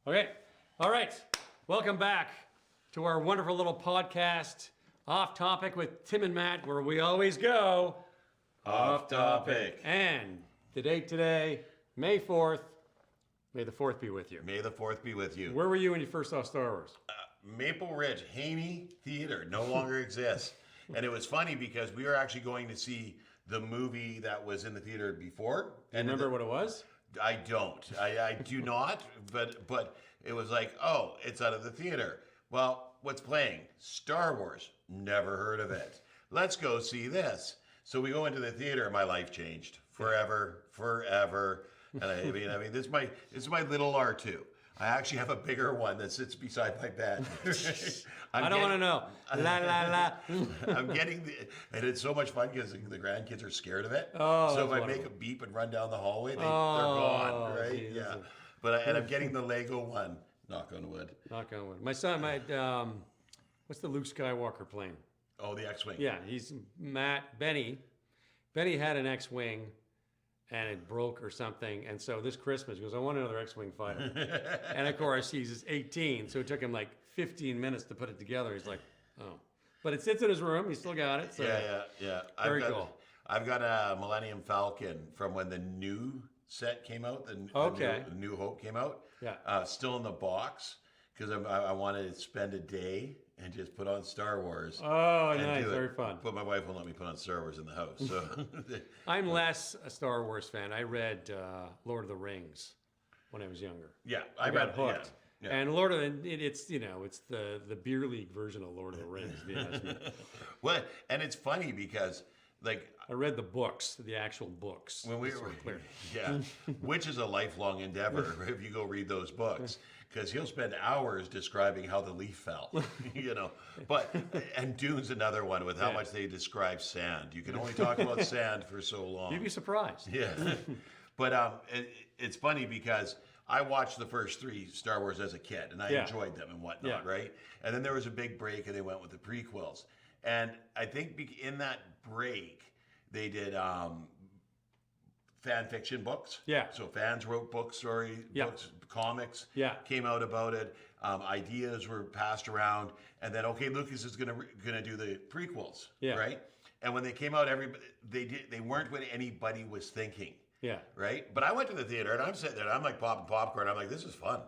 Okay. All right. Welcome back to our wonderful little podcast, Off Topic with Tim and Matt, where we always go Off topic. And the date today, May 4th. May the 4th be with you. May the 4th be with you. Where were you when you first saw Star Wars? Maple Ridge, Haney Theater, no longer exists. And it was funny because we were actually going to see the movie that was in the theater before. Do you remember what it was? I don't. I do not. But it was like, oh, it's out of the theater. Well, what's playing? Star Wars. Never heard of it. Let's go see this. So we go into the theater, and my life changed forever. And I mean, this is my little R2. I actually have a bigger one that sits beside my bed. I don't want to know. La la la. I'm getting and it's so much fun because the grandkids are scared of it. Oh, so if I wonderful. make a beep and run down the hallway, they're gone, right? Geez, Yeah. But I'm getting the Lego one. Knock on wood. Knock on wood. My son, what's the Luke Skywalker plane? Oh, the X-wing. Yeah, he's Benny. Benny had an X-wing. And it broke or something. And so this Christmas, he goes, I want another X-Wing fighter. And of course, he's 18, so it took him like 15 minutes to put it together. He's like, oh. But it sits in his room. He's still got it. So Yeah. Very cool. I've got a Millennium Falcon from when the new set came out, the New Hope came out. Yeah. Still in the box because I wanted to spend a day and just put on Star Wars. Oh, nice. Very fun. But my wife won't let me put on Star Wars in the house. So I'm less a Star Wars fan. I read Lord of the Rings when I was younger. Yeah, I got hooked. Yeah. And Lord of the it's the beer league version of Lord of the Rings. If you ask me. Well, and it's funny because like I read the books, the actual books. When we were yeah, which is a lifelong endeavor if you go read those books, because he'll spend hours describing how the leaf fell, But and Dune's another one with how much they describe sand. You can only talk about sand for so long. You'd be surprised. Yeah, but it's funny because I watched the first 3 Star Wars as a kid, and I enjoyed them and whatnot, right? And then there was a big break, and they went with the prequels. And I think in that break, they did fan fiction books. Yeah. So fans wrote books, books, comics. Came out about it. Ideas were passed around, and then Lucas is gonna do the prequels. Yeah. Right. And when they came out, they weren't what anybody was thinking. Yeah. Right. But I went to the theater, and I'm sitting there, and I'm like popping popcorn. I'm like, this is fun.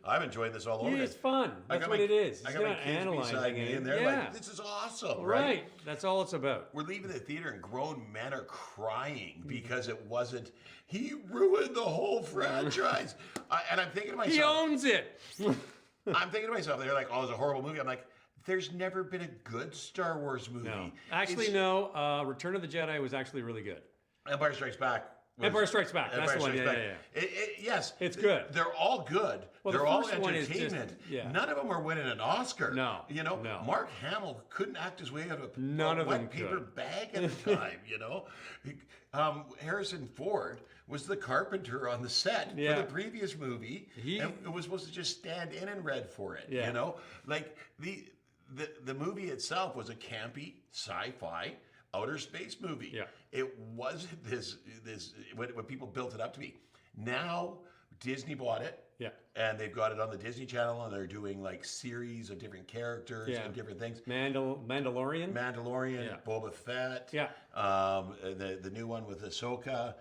I'm enjoying this all over. It's fun. That's what it is. I got my kids beside me in there like, this is awesome, right? That's all it's about. We're leaving the theater and grown men are crying because it wasn't, he ruined the whole franchise. And I'm thinking to myself. He owns it. I'm thinking to myself, they're like, oh, it's a horrible movie. I'm like, there's never been a good Star Wars movie. No. Actually, no. Return of the Jedi was actually really good. Empire Strikes Back. Empire Strikes Back. That's the one. Yeah. Yes. It's good. They're all good. Well, they're the all first one is entertainment. just, None of them are winning an Oscar. No. No. Mark Hamill couldn't act his way out of a wet paper bag at the time, Harrison Ford was the carpenter on the set for the previous movie. And it was supposed to just stand in and read for it. Like the movie itself was a campy sci-fi outer space movie. Yeah. It wasn't this what people built it up to be. Now Disney bought it. Yeah. And they've got it on the Disney Channel, and they're doing like series of different characters and different things. Mandalorian, Boba Fett. Yeah. The new one with Ahsoka.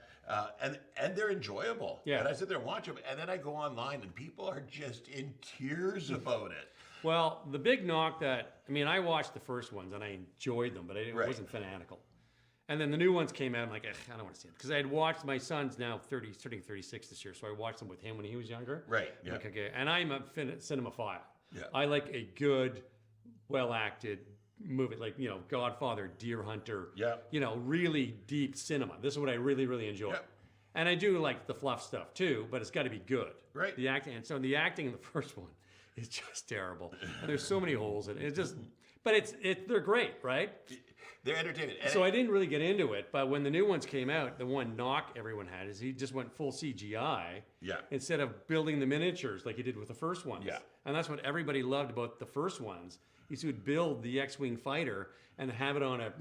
And they're enjoyable. Yeah. And I sit there and watch them, and then I go online and people are just in tears about it. Well, the big knock I watched the first ones and I enjoyed them, but I wasn't fanatical. And then the new ones came out, and I'm like, I don't want to see it. Because I had watched, my son's now turning 36 this year, so I watched them with him when he was younger. Right, yeah. Like, okay. And I'm a cinemaphile. Yeah. I like a good, well-acted movie, like, Godfather, Deer Hunter, really deep cinema. This is what I really, really enjoy. Yeah. And I do like the fluff stuff too, but it's got to be good. Right. The acting, and so the acting in the first one is just terrible. And there's so many holes in it. It's just, but they're great, right? They're entertaining. So I didn't really get into it, but when the new ones came out, the one knock everyone had is he just went full CGI instead of building the miniatures like he did with the first ones. Yeah. And that's what everybody loved about the first ones. He would build the X-Wing fighter and have it on a,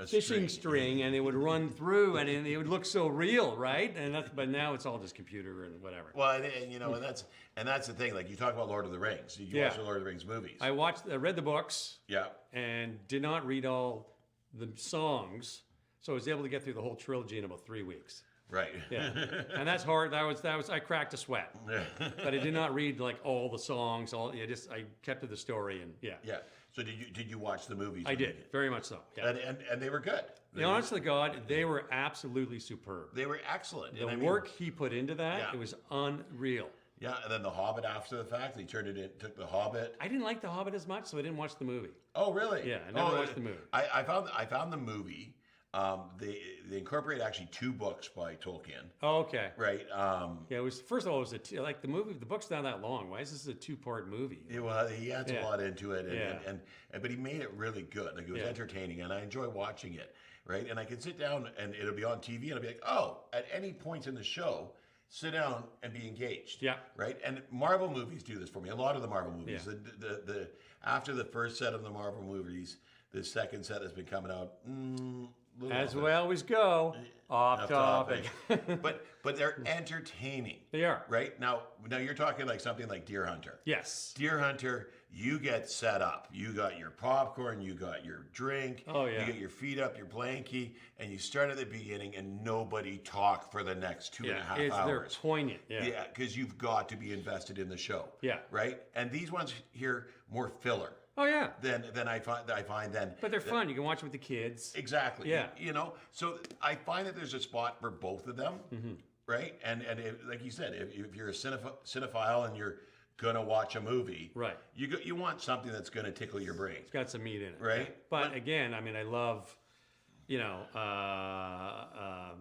fishing string, and it would run through, and it would look so real, right? But now it's all just computer and whatever. Well, and that's the thing. Like you talk about Lord of the Rings. Did you watch the Lord of the Rings movies? I read the books. Yeah. And did not read all the songs, so I was able to get through the whole trilogy in about 3 weeks. Right. Yeah. And that's hard. That was I cracked a sweat. But I did not read like all the songs. I kept to the story and yeah. Yeah. So did you watch the movies? I did, very much so. Yeah. And they were good. Honest to God, they were absolutely superb. They were excellent. The work he put into that, it was unreal. Yeah, and then The Hobbit after the fact, they took The Hobbit. I didn't like The Hobbit as much, so I didn't watch the movie. Oh, really? Yeah, I never watched the movie. I found the movie. They incorporate actually 2 books by Tolkien. Oh, okay. Right. Yeah, it was first of all, it was like the movie. The book's not that long. Why is this a 2-part movie? Well, he adds a lot into it, but he made it really good. Like it was entertaining, and I enjoy watching it. Right, and I can sit down and it'll be on TV, and I'll be like, oh, at any point in the show, sit down and be engaged. Yeah. Right, and Marvel movies do this for me. A lot of the Marvel movies. Yeah. The after the first set of the Marvel movies, the second set has been coming out. As we always go, off topic. but they're entertaining. They are. Right? Now you're talking like something like Deer Hunter. Yes. Deer Hunter, you get set up. You got your popcorn, you got your drink. Oh, yeah. You get your feet up, your blankie, and you start at the beginning and nobody talk for the next 2.5 hours. They're poignant. Yeah. Yeah, because you've got to be invested in the show. Yeah. Right? And these ones here, more filler. Oh yeah. Than I find then. But they're fun. You can watch them with the kids. Exactly. Yeah. So I find that there's a spot for both of them, right? And like you said, if you're a cinephile and you're gonna watch a movie, right? You want something that's gonna tickle your brain. It's got some meat in it, right? Yeah. But again, I mean, I love,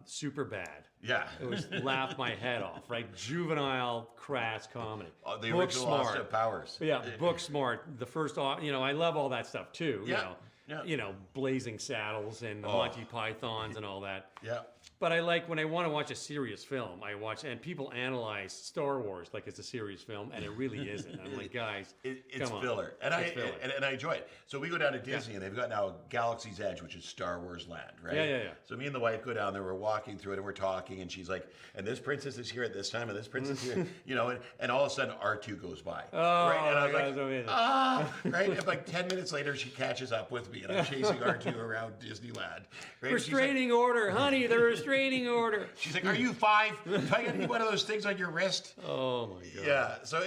Super Bad. Yeah. It was laugh my head off, right? Juvenile, crass comedy. The original Austin Powers. Yeah, Booksmart. The first, I love all that stuff too. Blazing Saddles and the Monty Pythons and all that. Yeah. But I like when I want to watch a serious film, and people analyze Star Wars like it's a serious film, and it really isn't. I'm like, guys, it's filler. And I enjoy it. So we go down to Disney, and they've got now Galaxy's Edge, which is Star Wars land, right? Yeah. So me and the wife go down there, we're walking through it, and we're talking, and she's like, and this princess is here at this time, and this princess is here, and all of a sudden R2 goes by. Oh, right? And I was like, right? And like 10 minutes later, she catches up with me, and I'm chasing R2 around Disneyland. Right? Restraining order, honey, the restraining order. She's like, are you 5? Do I got one of those things on your wrist? Oh my God. Yeah. So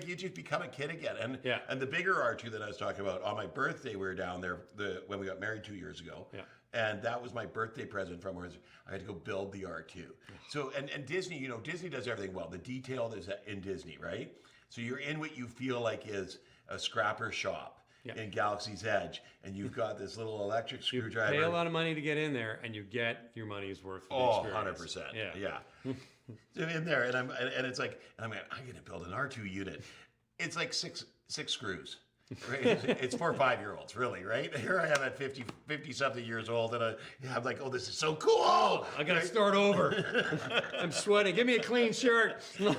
you just become a kid again. And the bigger R2 that I was talking about, on my birthday, we were down there when we got married 2 years ago. Yeah. And that was my birthday present from where I had to go build the R2. So, and Disney, Disney does everything well. The detail is in Disney, right? So you're in what you feel like is a scrapper shop. In Galaxy's Edge, and you've got this little electric screwdriver. You pay a lot of money to get in there, and you get your money's worth. Oh, 100%. Yeah. So in there, and I'm like, I'm gonna build an R2 unit. It's like six screws. Right? It's for 5-year-olds, really, right? Here I am at 50 something years old, and I'm like, oh, this is so cool. I gotta start over. I'm sweating. Give me a clean shirt. But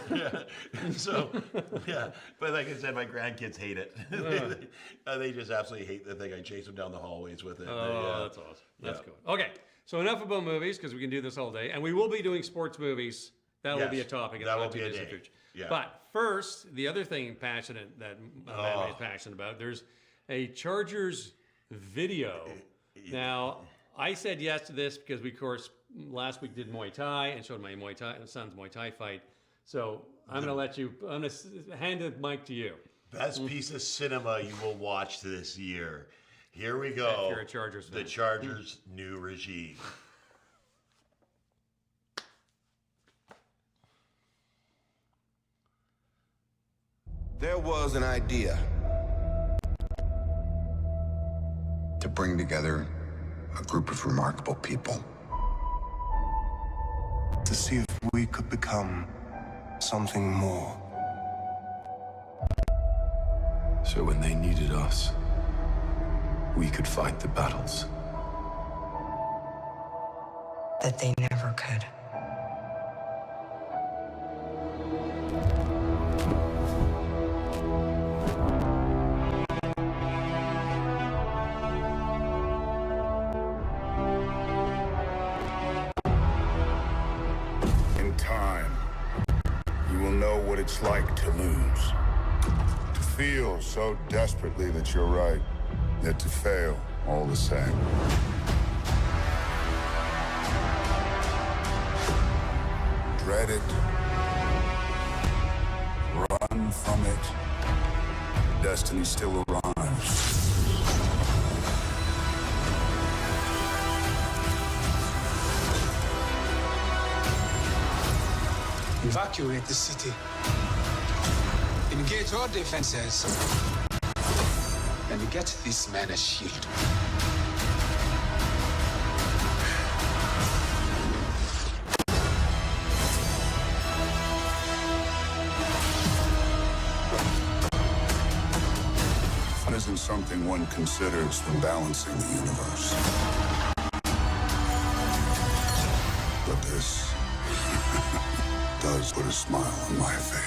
like I said, my grandkids hate it. They just absolutely hate the thing. I chase them down the hallways with it. That's awesome. That's good. Okay, so enough about movies because we can do this all day, and we will be doing sports movies. That will be a topic. That will be a day. Yeah. But first, the other thing Matt is passionate about, there's a Chargers video. Now, I said yes to this because we, of course, last week did Muay Thai and showed my son's Muay Thai fight. So I'm going to hand the mic to you. Best piece of cinema you will watch this year. Here we go. If you're a Chargers fan. The Chargers' new regime. There was an idea to bring together a group of remarkable people. To see if we could become something more. So when they needed us, we could fight the battles that they never could. what it's like to lose. To feel so desperately that you're right, yet to fail all the same. Dread it. Run from it. Destiny still arrives. Evacuate the city. Engage all defenses. And get this man a shield. Fun isn't something one considers when balancing the universe. But this does put a smile on my face.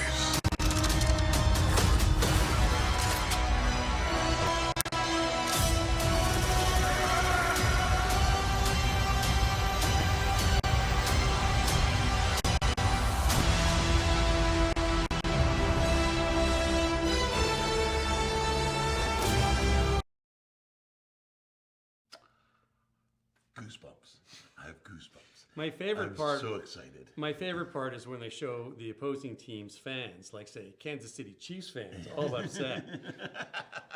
Goosebumps. I have goosebumps. My favorite I'm part. so excited. My favorite part is when they show the opposing team's fans, like say Kansas City Chiefs fans, all upset.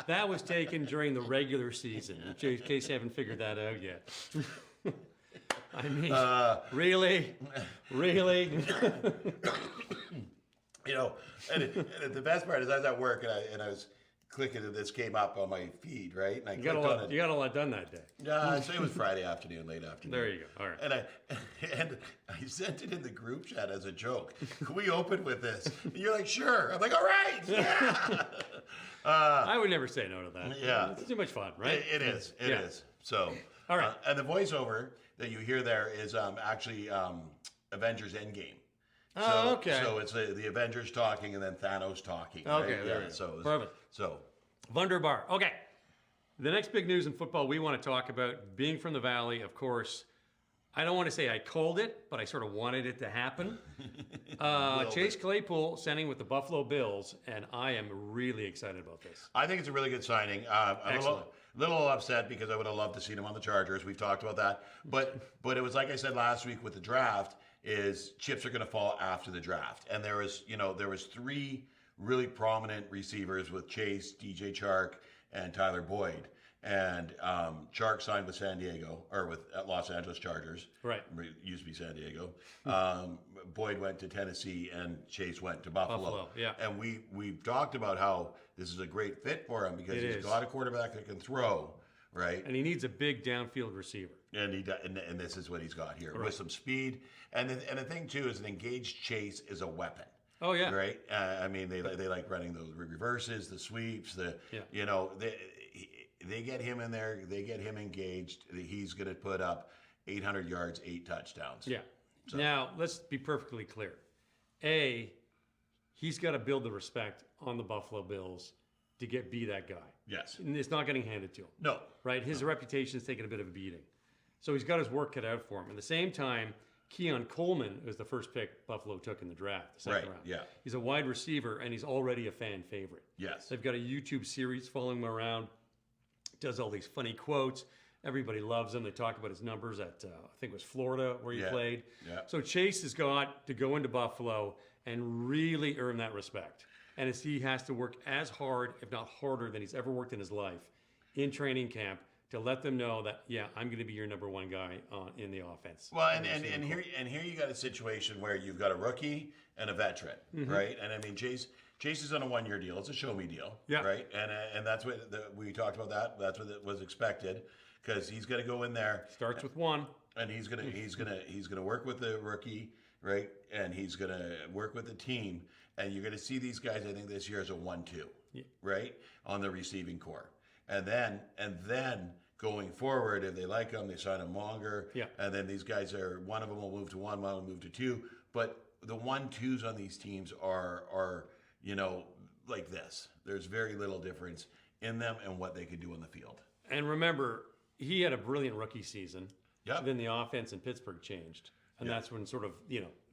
That was taken during the regular season. In case you haven't figured that out yet. I mean, really. You know, and the best part is I was at work and I was clicking and this came up on my feed, right? And I You got a lot done that day. Yeah, so it was Friday afternoon, late afternoon. There you go. All right. And I sent it in the group chat as a joke. Can we open with this? And you're like, sure. I'm like, all right. Yeah. I would never say no to that. Yeah. It's too much fun, right? It is. It is. So, all right. And the voiceover that you hear there is actually Avengers Endgame. Oh, okay. So it's the Avengers talking and then Thanos talking. Okay, right? there Yeah. you go. So Perfect. So Wunderbar. Okay. The next big news in football we want to talk about, being from the Valley, of course. I don't want to say I called it, but I sort of wanted it to happen. Chase Claypool signing with the Buffalo Bills, and I am really excited about this. I think it's a really good signing. I'm a little upset because I would have loved to see him on the Chargers. We've talked about that. But it was like I said last week with the draft, is chips are going to fall after the draft. And there was 3 really prominent receivers with Chase, DJ Chark, and Tyler Boyd. And Chark signed with San Diego, or with Los Angeles Chargers. Right. It used to be San Diego. Boyd went to Tennessee, and Chase went to Buffalo. Yeah. And we've talked about how this is a great fit for him because he's got a quarterback that can throw, right? And he needs a big downfield receiver. And and this is what he's got here, right, with some speed. And the thing too is an engaged Chase is a weapon. Oh yeah. Right. I mean they like running the reverses, the sweeps, they get him in there, they get him engaged. He's going to put up 800 yards, 8 touchdowns. Yeah. So. Now let's be perfectly clear. He's got to build the respect on the Buffalo Bills to be that guy. Yes. And it's not getting handed to him. No. Right? His reputation's taken a bit of a beating. So he's got his work cut out for him. At the same time, Keon Coleman was the first pick Buffalo took in the draft, the second round. Yeah. He's a wide receiver, and he's already a fan favorite. Yes. They've got a YouTube series following him around. Does all these funny quotes. Everybody loves him. They talk about his numbers at, I think it was Florida where he played. Yeah. So Chase has got to go into Buffalo and really earn that respect. And he has to work as hard, if not harder, than he's ever worked in his life in training camp to let them know that, I'm going to be your number one guy in the offense. Well, and here you got a situation where you've got a rookie and a veteran, right? And I mean, Chase is on a 1-year deal. It's a show me deal, right? And that's what we talked about. That's what was expected, because he's going to go in there. Starts with 1, and he's gonna work with the rookie, right? And he's gonna work with the team, and you're gonna see these guys. I think this year as a 1-2, right, on the receiving core, and then going forward, if they like him, they sign him longer, and then these guys one of them will move to 1, one will move to 2, but the 1-2s on these teams are like this. There's very little difference in them and what they could do on the field. And remember, he had a brilliant rookie season. Yeah. Then the offense in Pittsburgh changed. And that's when sort of,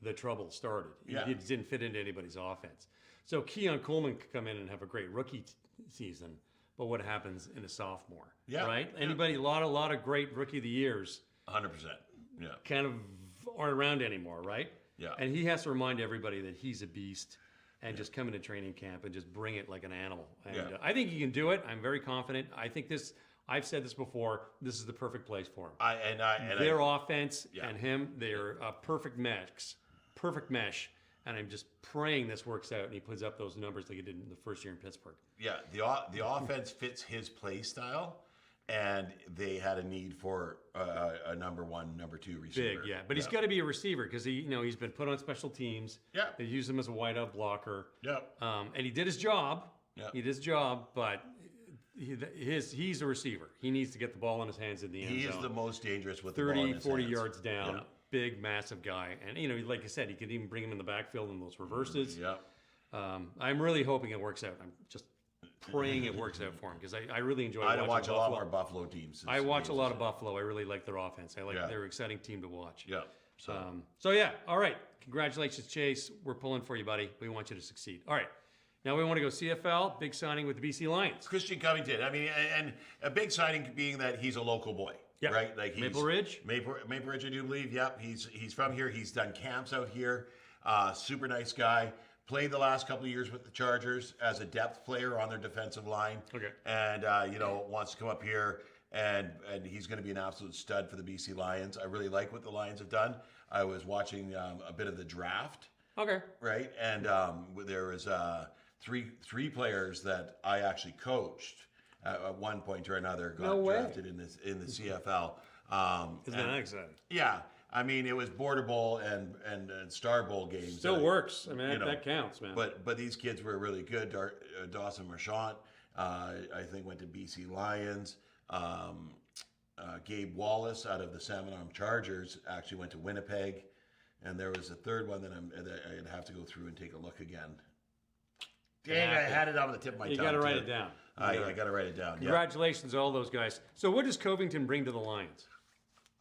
the trouble started. Yeah. It didn't fit into anybody's offense. So Keon Coleman could come in and have a great rookie season, but what happens in a sophomore? Yeah. Right? Yeah. Anybody, a lot of great rookie of the years 100%. Yeah. kind of aren't around anymore, right? Yeah. And he has to remind everybody that he's a beast and just come into training camp and just bring it like an animal. And I think he can do it. I'm very confident. I think I've said this before, this is the perfect place for him. Their offense and him, they're a perfect mesh. And I'm just praying this works out and he puts up those numbers like he did in the first year in Pittsburgh. Yeah, the offense fits his play style, and they had a need for a number one, number two receiver. Big, yeah. But he's got to be a receiver because he's been put on special teams. Yeah. They use him as a wideout blocker. Yeah. And he did his job. Yeah. He did his job, but he's a receiver. He needs to get the ball in his hands in the end zone. He is the most dangerous with the ball in 30, his 40 hands. yards down. Yeah. Big, massive guy. And, like I said, he could even bring him in the backfield in those reverses. Yeah. I'm really hoping it works out. I'm just praying it works out for him because I really enjoy watching watch Buffalo. a lot more Buffalo teams. I watch a lot of Buffalo. I really like their offense. They're an exciting team to watch. Yeah. So yeah, all right. Congratulations, Chase. We're pulling for you, buddy. We want you to succeed. All right. Now we want to go CFL. Big signing with the BC Lions. Christian Covington. I mean, and a big signing being that he's a local boy. Yeah. Right? Like Maple Ridge? Maple Ridge, I do believe. Yep. He's from here. He's done camps out here. Super nice guy. Played the last couple of years with the Chargers as a depth player on their defensive line. Okay. And, wants to come up here, and he's going to be an absolute stud for the BC Lions. I really like what the Lions have done. I was watching a bit of the draft. Okay. Right? And there was three players that I actually coached at one point or another got drafted in the CFL. Isn't that exciting? Yeah. I mean, it was Border Bowl and Star Bowl games. Still works. I mean, that counts, man. But these kids were really good. Dawson Marchant, I think, went to BC Lions. Gabe Wallace out of the Salmon Arm Chargers actually went to Winnipeg. And there was a third one that I'd have to go through and take a look again. Dang, I had it on the tip of my tongue. You got to write it down. I got to write it down. Congratulations to all those guys. So what does Covington bring to the Lions?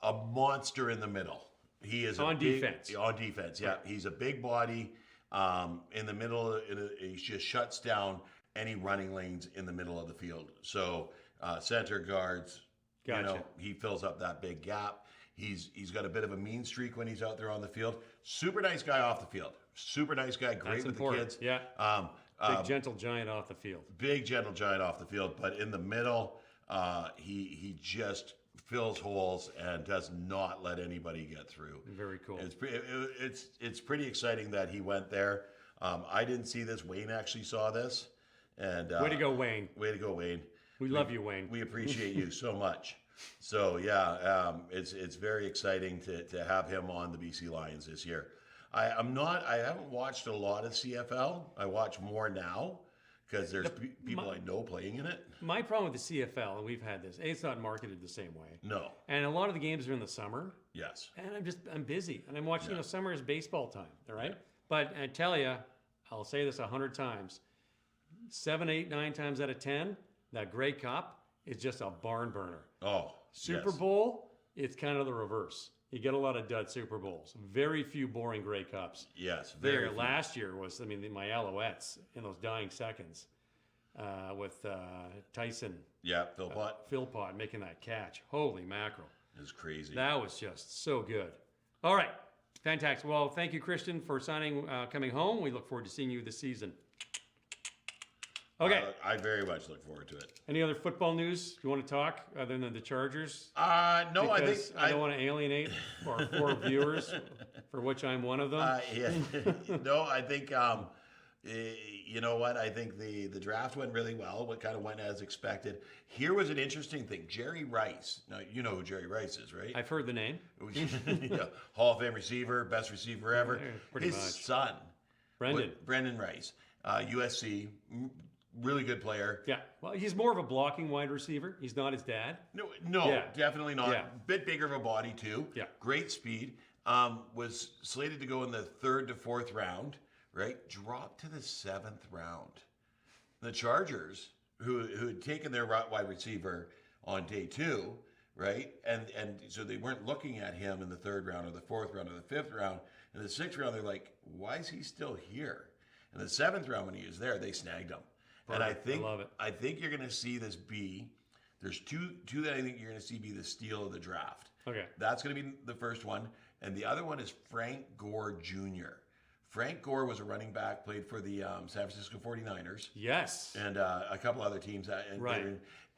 A monster in the middle. He is defense. On defense, yeah. He's a big body. In the middle, he just shuts down any running lanes in the middle of the field. So center guards, gotcha. He fills up that big gap. He's got a bit of a mean streak when he's out there on the field. Super nice guy off the field. Super nice guy. Great That's with important. the kids. Yeah. Big gentle giant off the field. Big gentle giant off the field, but in the middle, he just fills holes and does not let anybody get through. Very cool. It's pretty exciting that he went there. I didn't see this. Wayne actually saw this. And way to go, Wayne. Way to go, Wayne. We love you, Wayne. We appreciate you so much. So yeah, it's very exciting to have him on the BC Lions this year. I haven't watched a lot of CFL. I watch more now because there's people I know playing in it. My problem with the CFL, and we've had this, it's not marketed the same way. No. And a lot of the games are in the summer. Yes. And I'm busy. And I'm watching, summer is baseball time, all right? Yeah. But I tell you, I'll say this 100 times, 7, 8, 9 times out of 10, that Grey Cup is just a barn burner. Oh, Super Bowl, it's kind of the reverse. You get a lot of dud Super Bowls. Very few boring Grey Cups. Yes, very few. Last year was, my Alouettes in those dying seconds with Tyson. Yeah, Philpott making that catch. Holy mackerel. It was crazy. That was just so good. All right. Fantastic. Well, thank you, Christian, for coming home. We look forward to seeing you this season. Okay. I very much look forward to it. Any other football news you want to talk other than the Chargers? No, because I don't want to alienate our 4 viewers, for which I'm one of them. No, I think, you know what? I think the draft went really well. What kind of went as expected. Here was an interesting thing. Jerry Rice. Now, you know who Jerry Rice is, right? I've heard the name. Yeah, Hall of Fame receiver, best receiver ever. His son, Brendan Rice, USC, really good player. Yeah. Well, he's more of a blocking wide receiver. He's not his dad. No, definitely not. Yeah. Bit bigger of a body, too. Yeah. Great speed. Was slated to go in the 3rd to 4th round, right? Dropped to the 7th round. The Chargers, who had taken their wide receiver on day 2, right? And so they weren't looking at him in the 3rd round or the 4th round or the 5th round. In the 6th round, they're like, why is he still here? In the 7th round, when he was there, they snagged him. Perfect. And I love it. I think you're going to see this be. There's two that I think you're going to see be the steal of the draft. Okay. That's going to be the first one. And the other one is Frank Gore Jr. Frank Gore was a running back, played for the San Francisco 49ers. Yes. And a couple other teams. Right.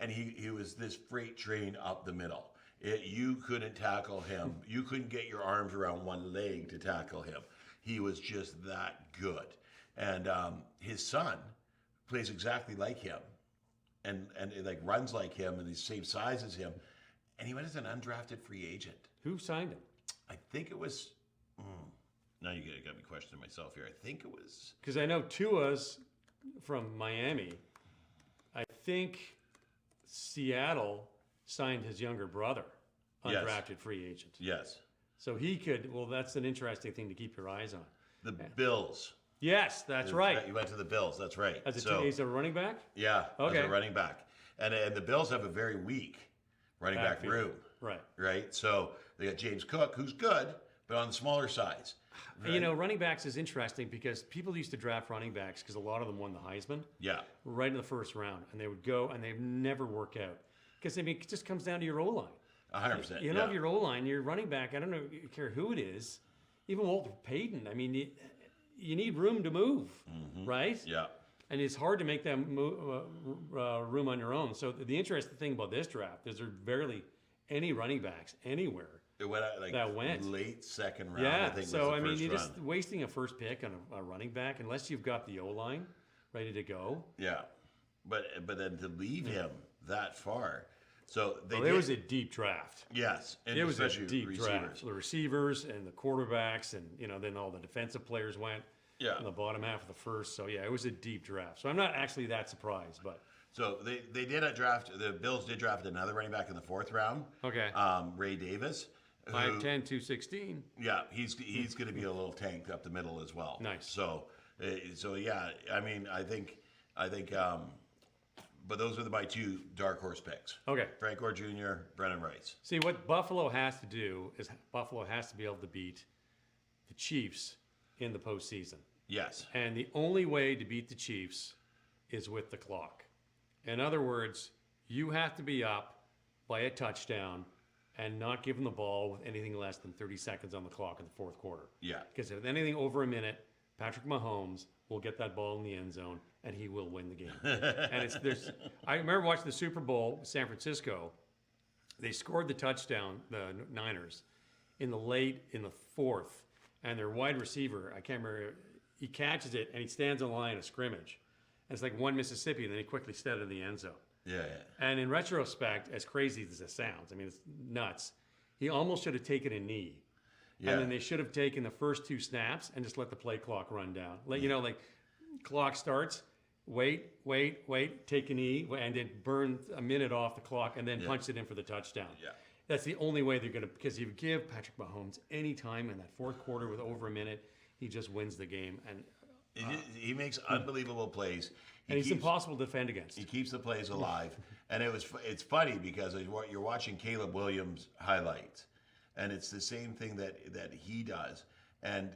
And he was this freight train up the middle. You couldn't tackle him. You couldn't get your arms around one leg to tackle him. He was just that good. And his son plays exactly like him. And like runs like him and he's the same size as him. And he went as an undrafted free agent. Who signed him? I think it was. Now you got me questioning myself here. I think it was. Because I know Tua's from Miami. I think Seattle signed his younger brother, undrafted free agent. Yes. So he could. Well, that's an interesting thing to keep your eyes on. The Bills. Yes, that's right. He went to the Bills. That's right. He's a running back? Yeah, okay. As a running back. And the Bills have a very weak running back room. Right. So they got James Cook, who's good, but on the smaller size. Right? You know, running backs is interesting because people used to draft running backs because a lot of them won the Heisman. Yeah. Right in the 1st round. And they would go and they'd never work out. Because, I mean, it just comes down to your O-line. 100%. You know, if your O-line, your running back, I don't know, you care who it is, even Walter Payton, I mean, you need room to move, right? Yeah. And it's hard to make that room on your own. So the interesting thing about this draft is there's barely any running backs anywhere It went that went late 2nd round. Yeah. I think So was the you're first just run. wasting a first pick on a running back unless you've got the O-line ready to go. Yeah. But then to leave him that far. So It was a deep draft. Yes. And It was a especially deep receivers. draft. The receivers and the quarterbacks and, then all the defensive players went in the bottom half of the first. So, it was a deep draft. So I'm not actually that surprised, but. So they did a draft. The Bills did draft another running back in the 4th round. Okay. Ray Davis. 5'10", 216. Yeah, he's going to be a little tanked up the middle as well. Nice. So yeah, I mean, I think, but those are my 2 dark horse picks. Okay. Frank Gore Jr., Brennan Rice. See, what Buffalo has to do is Buffalo has to be able to beat the Chiefs in the postseason. Yes. And the only way to beat the Chiefs is with the clock. In other words, you have to be up by a touchdown and not give them the ball with anything less than 30 seconds on the clock in the 4th quarter. Yeah. Because if anything over a minute, Patrick Mahomes will get that ball in the end zone and he will win the game. And I remember watching the Super Bowl with San Francisco. They scored the touchdown, the Niners, in the 4th, and their wide receiver, I can't remember, he catches it and he stands on the line of scrimmage. And it's like one Mississippi, and then he quickly stepped in the end zone. Yeah. And in retrospect, as crazy as it sounds, I mean, it's nuts. He almost should have taken a knee. Yeah. And then they should have taken the first 2 snaps and just let the play clock run down. Like, clock starts, wait, take a knee, and then burn a minute off the clock and then punch it in for the touchdown. Yeah. That's the only way they're going to, because if you give Patrick Mahomes any time in that 4th quarter with over a minute, he just wins the game. And he makes unbelievable plays. He's impossible to defend against. He keeps the plays alive. And it's funny because you're watching Caleb Williams highlights, and it's the same thing that he does. And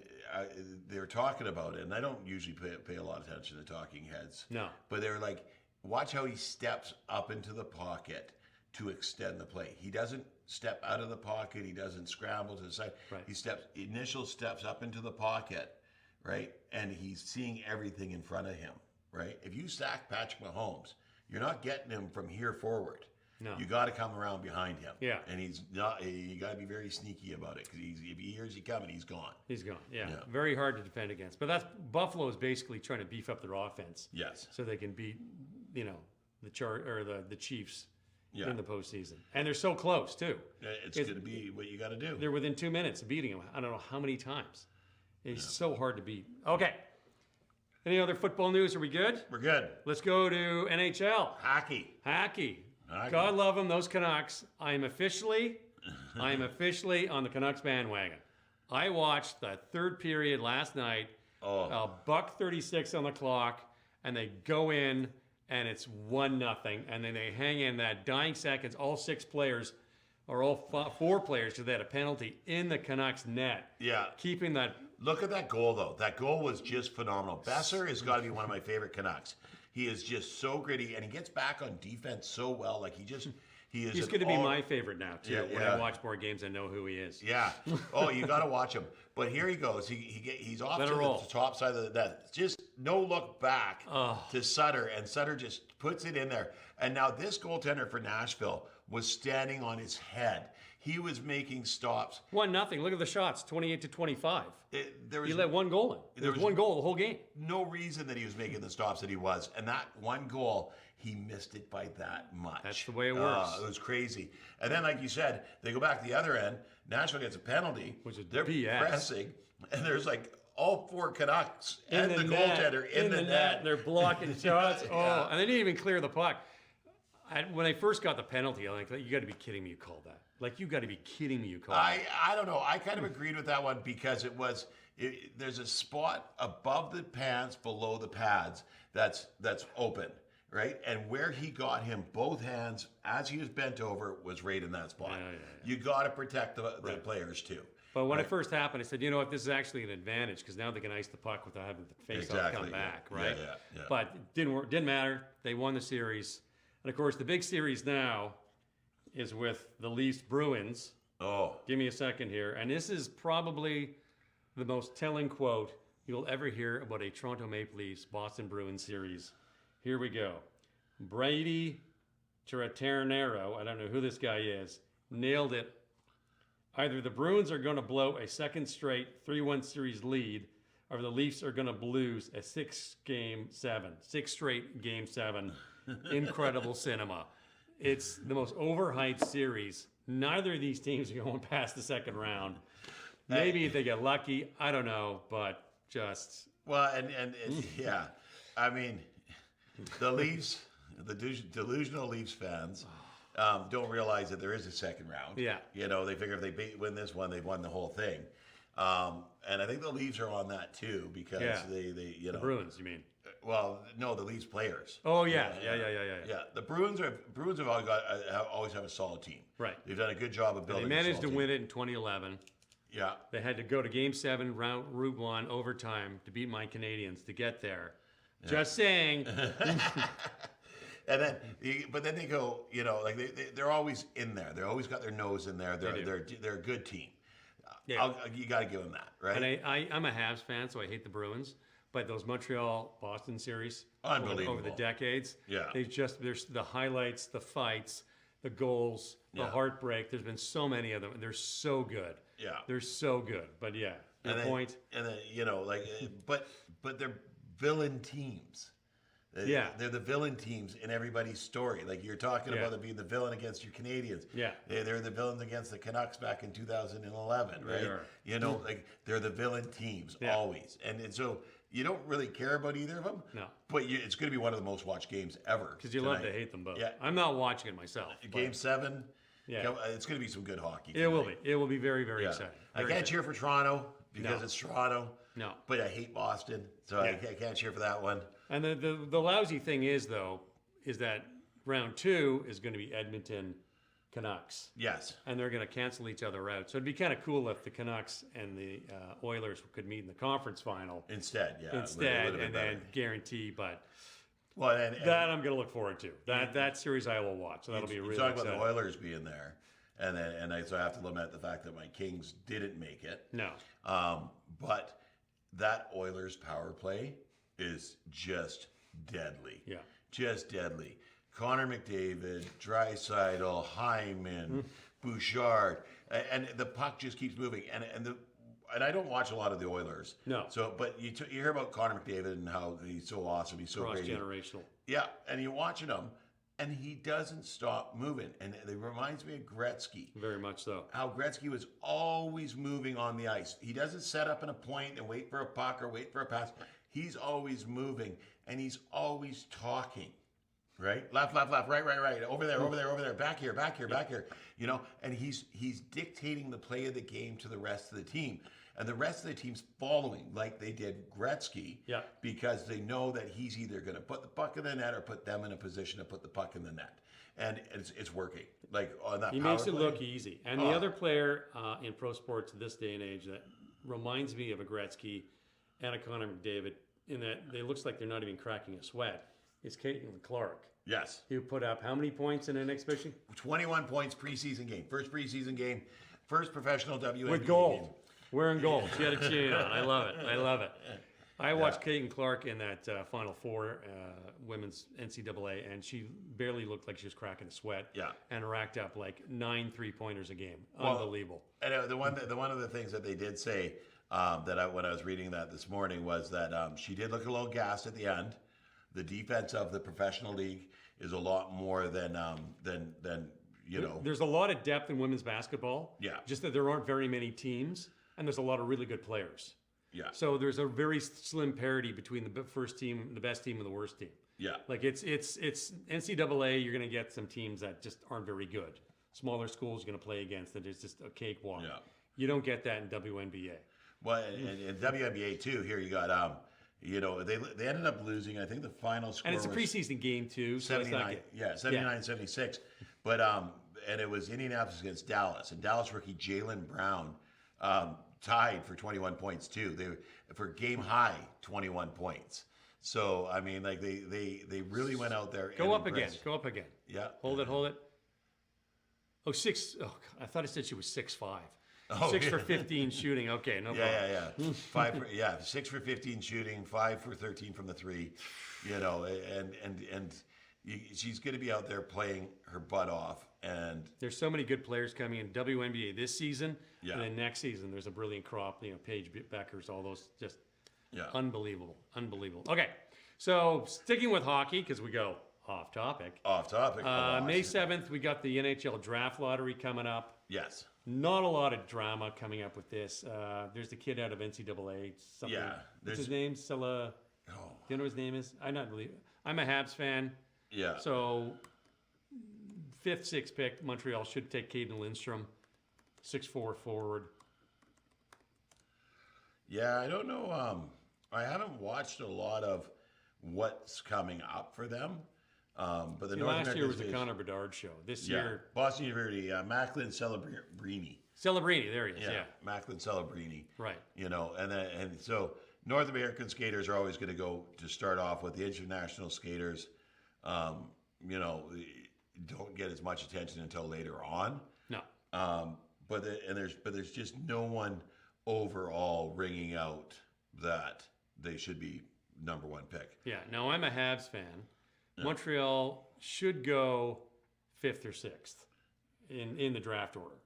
they're talking about it, and I don't usually pay a lot of attention to talking heads. No. But they're like, watch how he steps up into the pocket to extend the play. He doesn't step out of the pocket. He doesn't scramble to the side. Right. He initial steps up into the pocket, right? And he's seeing everything in front of him, right? If you sack Patrick Mahomes, you're not getting him from here forward. No. You got to come around behind him. Yeah. And he's not. You got to be very sneaky about it because if he hears you coming, he's gone. He's gone. Yeah. Very hard to defend against. But Buffalo is basically trying to beef up their offense. Yes. So they can beat, the Chiefs in the postseason. And they're so close too. It's going to be what you got to do. They're within 2 minutes of beating them. I don't know how many times. It's so hard to beat. Okay. Any other football news? Are we good? We're good. Let's go to NHL. Hockey. God love them, those Canucks. I'm officially on the Canucks bandwagon. I watched the 3rd period last night. $1:36 on the clock, and they go in, and it's 1-0, and then they hang in that dying seconds. All 6 players are all four players because they had a penalty in the Canucks net. Yeah. Keeping that. Look at that goal, though. That goal was just phenomenal. Besser has got to be one of my favorite Canucks. He is just so gritty, and he gets back on defense so well. Like, he is. He's going to be my favorite now, too. When I watch more games, I know who he is. Yeah. Oh, you got to watch him. But here he goes. He's off to the top side of the net. Just no look back to Sutter, and Sutter just puts it in there. And now this goaltender for Nashville was standing on his head. He was making stops. 1-0. Look at the shots, 28-25. He let one goal in. There was one goal the whole game. No reason that he was making the stops that he was. And that one goal, he missed it by that much. That's the way it works. It was crazy. And then, like you said, they go back to the other end. Nashville gets a penalty. Which is They're BS. pressing. And there's like all four Canucks and the goaltender in the net. They're blocking shots. And they didn't even clear the puck. When I first got the penalty, I'm like, you got to be kidding me you called that. Like, you got to be kidding me you called that. I don't know. I kind of agreed with that one because there's a spot above the pants, below the pads that's open, right? And where he got him, both hands, as he was bent over, was right in that spot. Yeah. You got to protect the players, too. But when it first happened, I said, you know what, this is actually an advantage because now they can ice the puck without having the face-off come back, right? Yeah. But it didn't work. Didn't matter. They won the series. And, of course, the big series now is with the Leafs Bruins. Oh. Give me a second here. And this is probably the most telling quote you'll ever hear about a Toronto Maple Leafs Boston Bruins series. Here we go. Brady Ternero, I don't know who this guy is, nailed it. Either the Bruins are going to blow a second straight 3-1 series lead, or the Leafs are going to lose a 6 straight game 7. Incredible cinema. It's the most overhyped series. Neither of these teams are going past the second round. Maybe if they get lucky, I don't know, but just... Well, and yeah, I mean, the Leafs, the delusional Leafs fans don't realize that there is a second round. Yeah. You know, they figure if they win this one, they've won the whole thing. And I think the Leafs are on that too because they you know... The Bruins, you mean? Well, no, the Leafs players. Oh yeah. The Bruins have always have a solid team. Right. They've done a good job of building. They managed to team. win it in 2011. Yeah. They had to go to Game 7, Route 1, overtime to beat my Canadians to get there. Yeah. Just saying. And then, but then they go, you know, like they're always in there. They always got their nose in there. They're a good team. Yeah. You got to give them that, right? And I'm a Habs fan, so I hate the Bruins. But those Montreal-Boston series over the decades, there's the highlights, the fights, the goals, the heartbreak. There's been so many of them, and they're so good. Yeah, they're so good. But yeah, point. And then you know, like, but they're villain teams. They're the villain teams in everybody's story. Like you're talking about them being the villain against your Canadians. Yeah, they're the villains against the Canucks back in 2011, right? You know, like they're the villain teams always, and so. You don't really care about either of them. No. But it's going to be one of the most watched games ever. Because you love to hate them both. Yeah. I'm not watching it myself. Game 7. Yeah. It's going to be some good hockey. It will be. It will be very, very exciting. I can't cheer for Toronto because it's Toronto. No. But I hate Boston. So I can't cheer for that one. And the lousy thing is, though, is that round 2 is going to be Edmonton Canucks. Yes. And they're going to cancel each other out. So it'd be kind of cool if the Canucks and the Oilers could meet in the conference final. Instead, and then guarantee, but that I'm going to look forward to. That series I will watch. So that'll be really exciting. Talk about the Oilers being there. And so I have to lament the fact that my Kings didn't make it. No. But that Oilers power play is just deadly. Yeah. Just deadly. Connor McDavid, Draisaitl, Hyman, Bouchard, and the puck just keeps moving. And I don't watch a lot of the Oilers. No. So, but you hear about Connor McDavid and how he's so awesome. He's so great. Cross-generational. Yeah, and you're watching him, and he doesn't stop moving. And it reminds me of Gretzky. Very much so. How Gretzky was always moving on the ice. He doesn't set up in a point and wait for a puck or wait for a pass. He's always moving, and he's always talking. Right, left, right, over there, back here, back here. And he's dictating the play of the game to the rest of the team, and the rest of the team's following like they did Gretzky. Yeah. Because they know that he's either going to put the puck in the net or put them in a position to put the puck in the net, and it's working. Like on that. He makes it look easy. And the other player in pro sports this day and age that reminds me of a Gretzky and a Connor McDavid in that they looks like they're not even cracking a sweat. It's Caitlin Clark. Yes. Who put up how many points in an exhibition? 21 points preseason game. First preseason game. First professional WNBA with gold. game. Wearing gold. She had a chain on. I love it. I watched Caitlin Clark in that Final Four women's NCAA, and she barely looked like she was cracking a sweat. Yeah. And racked up like 9 3-pointers a game. Unbelievable. And one of the things that they did say when I was reading that this morning was that she did look a little gassed at the end. The defense of the professional league is a lot more than There's a lot of depth in women's basketball. Yeah. Just that there aren't very many teams, and there's a lot of really good players. Yeah. So there's a very slim parity between the first team, the best team, and the worst team. Yeah. Like it's NCAA. You're going to get some teams that just aren't very good. Smaller schools you're going to play against, and it's just a cakewalk. Yeah. You don't get that in WNBA. Well, in WNBA too. Here you got they ended up losing. I think the final score and it's a was preseason game too. So 79. it's not 79-76. But and it was Indianapolis against Dallas, and Dallas rookie Jaylen Brown tied for 21 points too. They for game high 21 points. So I mean, like they really went out there. Go up again. Yeah. Hold it. Oh, 6. Oh, I thought it said she was 6'5". Oh, 6 for 15 shooting. Okay, no problem. 6 for 15 shooting, 5 for 13 from the three. She's going to be out there playing her butt off. And there's so many good players coming in WNBA this season, Yeah. and then next season there's a brilliant crop. Paige Beckers, all those just unbelievable. Okay, so sticking with hockey because we go off topic. May 7th we got the NHL Draft lottery coming up. Yes. Not a lot of drama coming up with this. There's the kid out of NCAA. What's his name? Sella. Do you know what his name is? I'm a Habs fan. Yeah. So 5th, 6th pick, Montreal should take Caden Lindstrom, 6'4" forward. Yeah, I don't know. I haven't watched a lot of what's coming up for them. But the last year was the Connor Bedard show. This year, Boston University, Macklin Celebrini. There he is. Yeah. Macklin Celebrini. Right. And so North American skaters are always going to go to start off with. The international skaters, don't get as much attention until later on. No. But there's just no one overall ringing out that they should be number one pick. Yeah. Now I'm a Habs fan. Yeah. Montreal should go 5th or 6th in the draft order.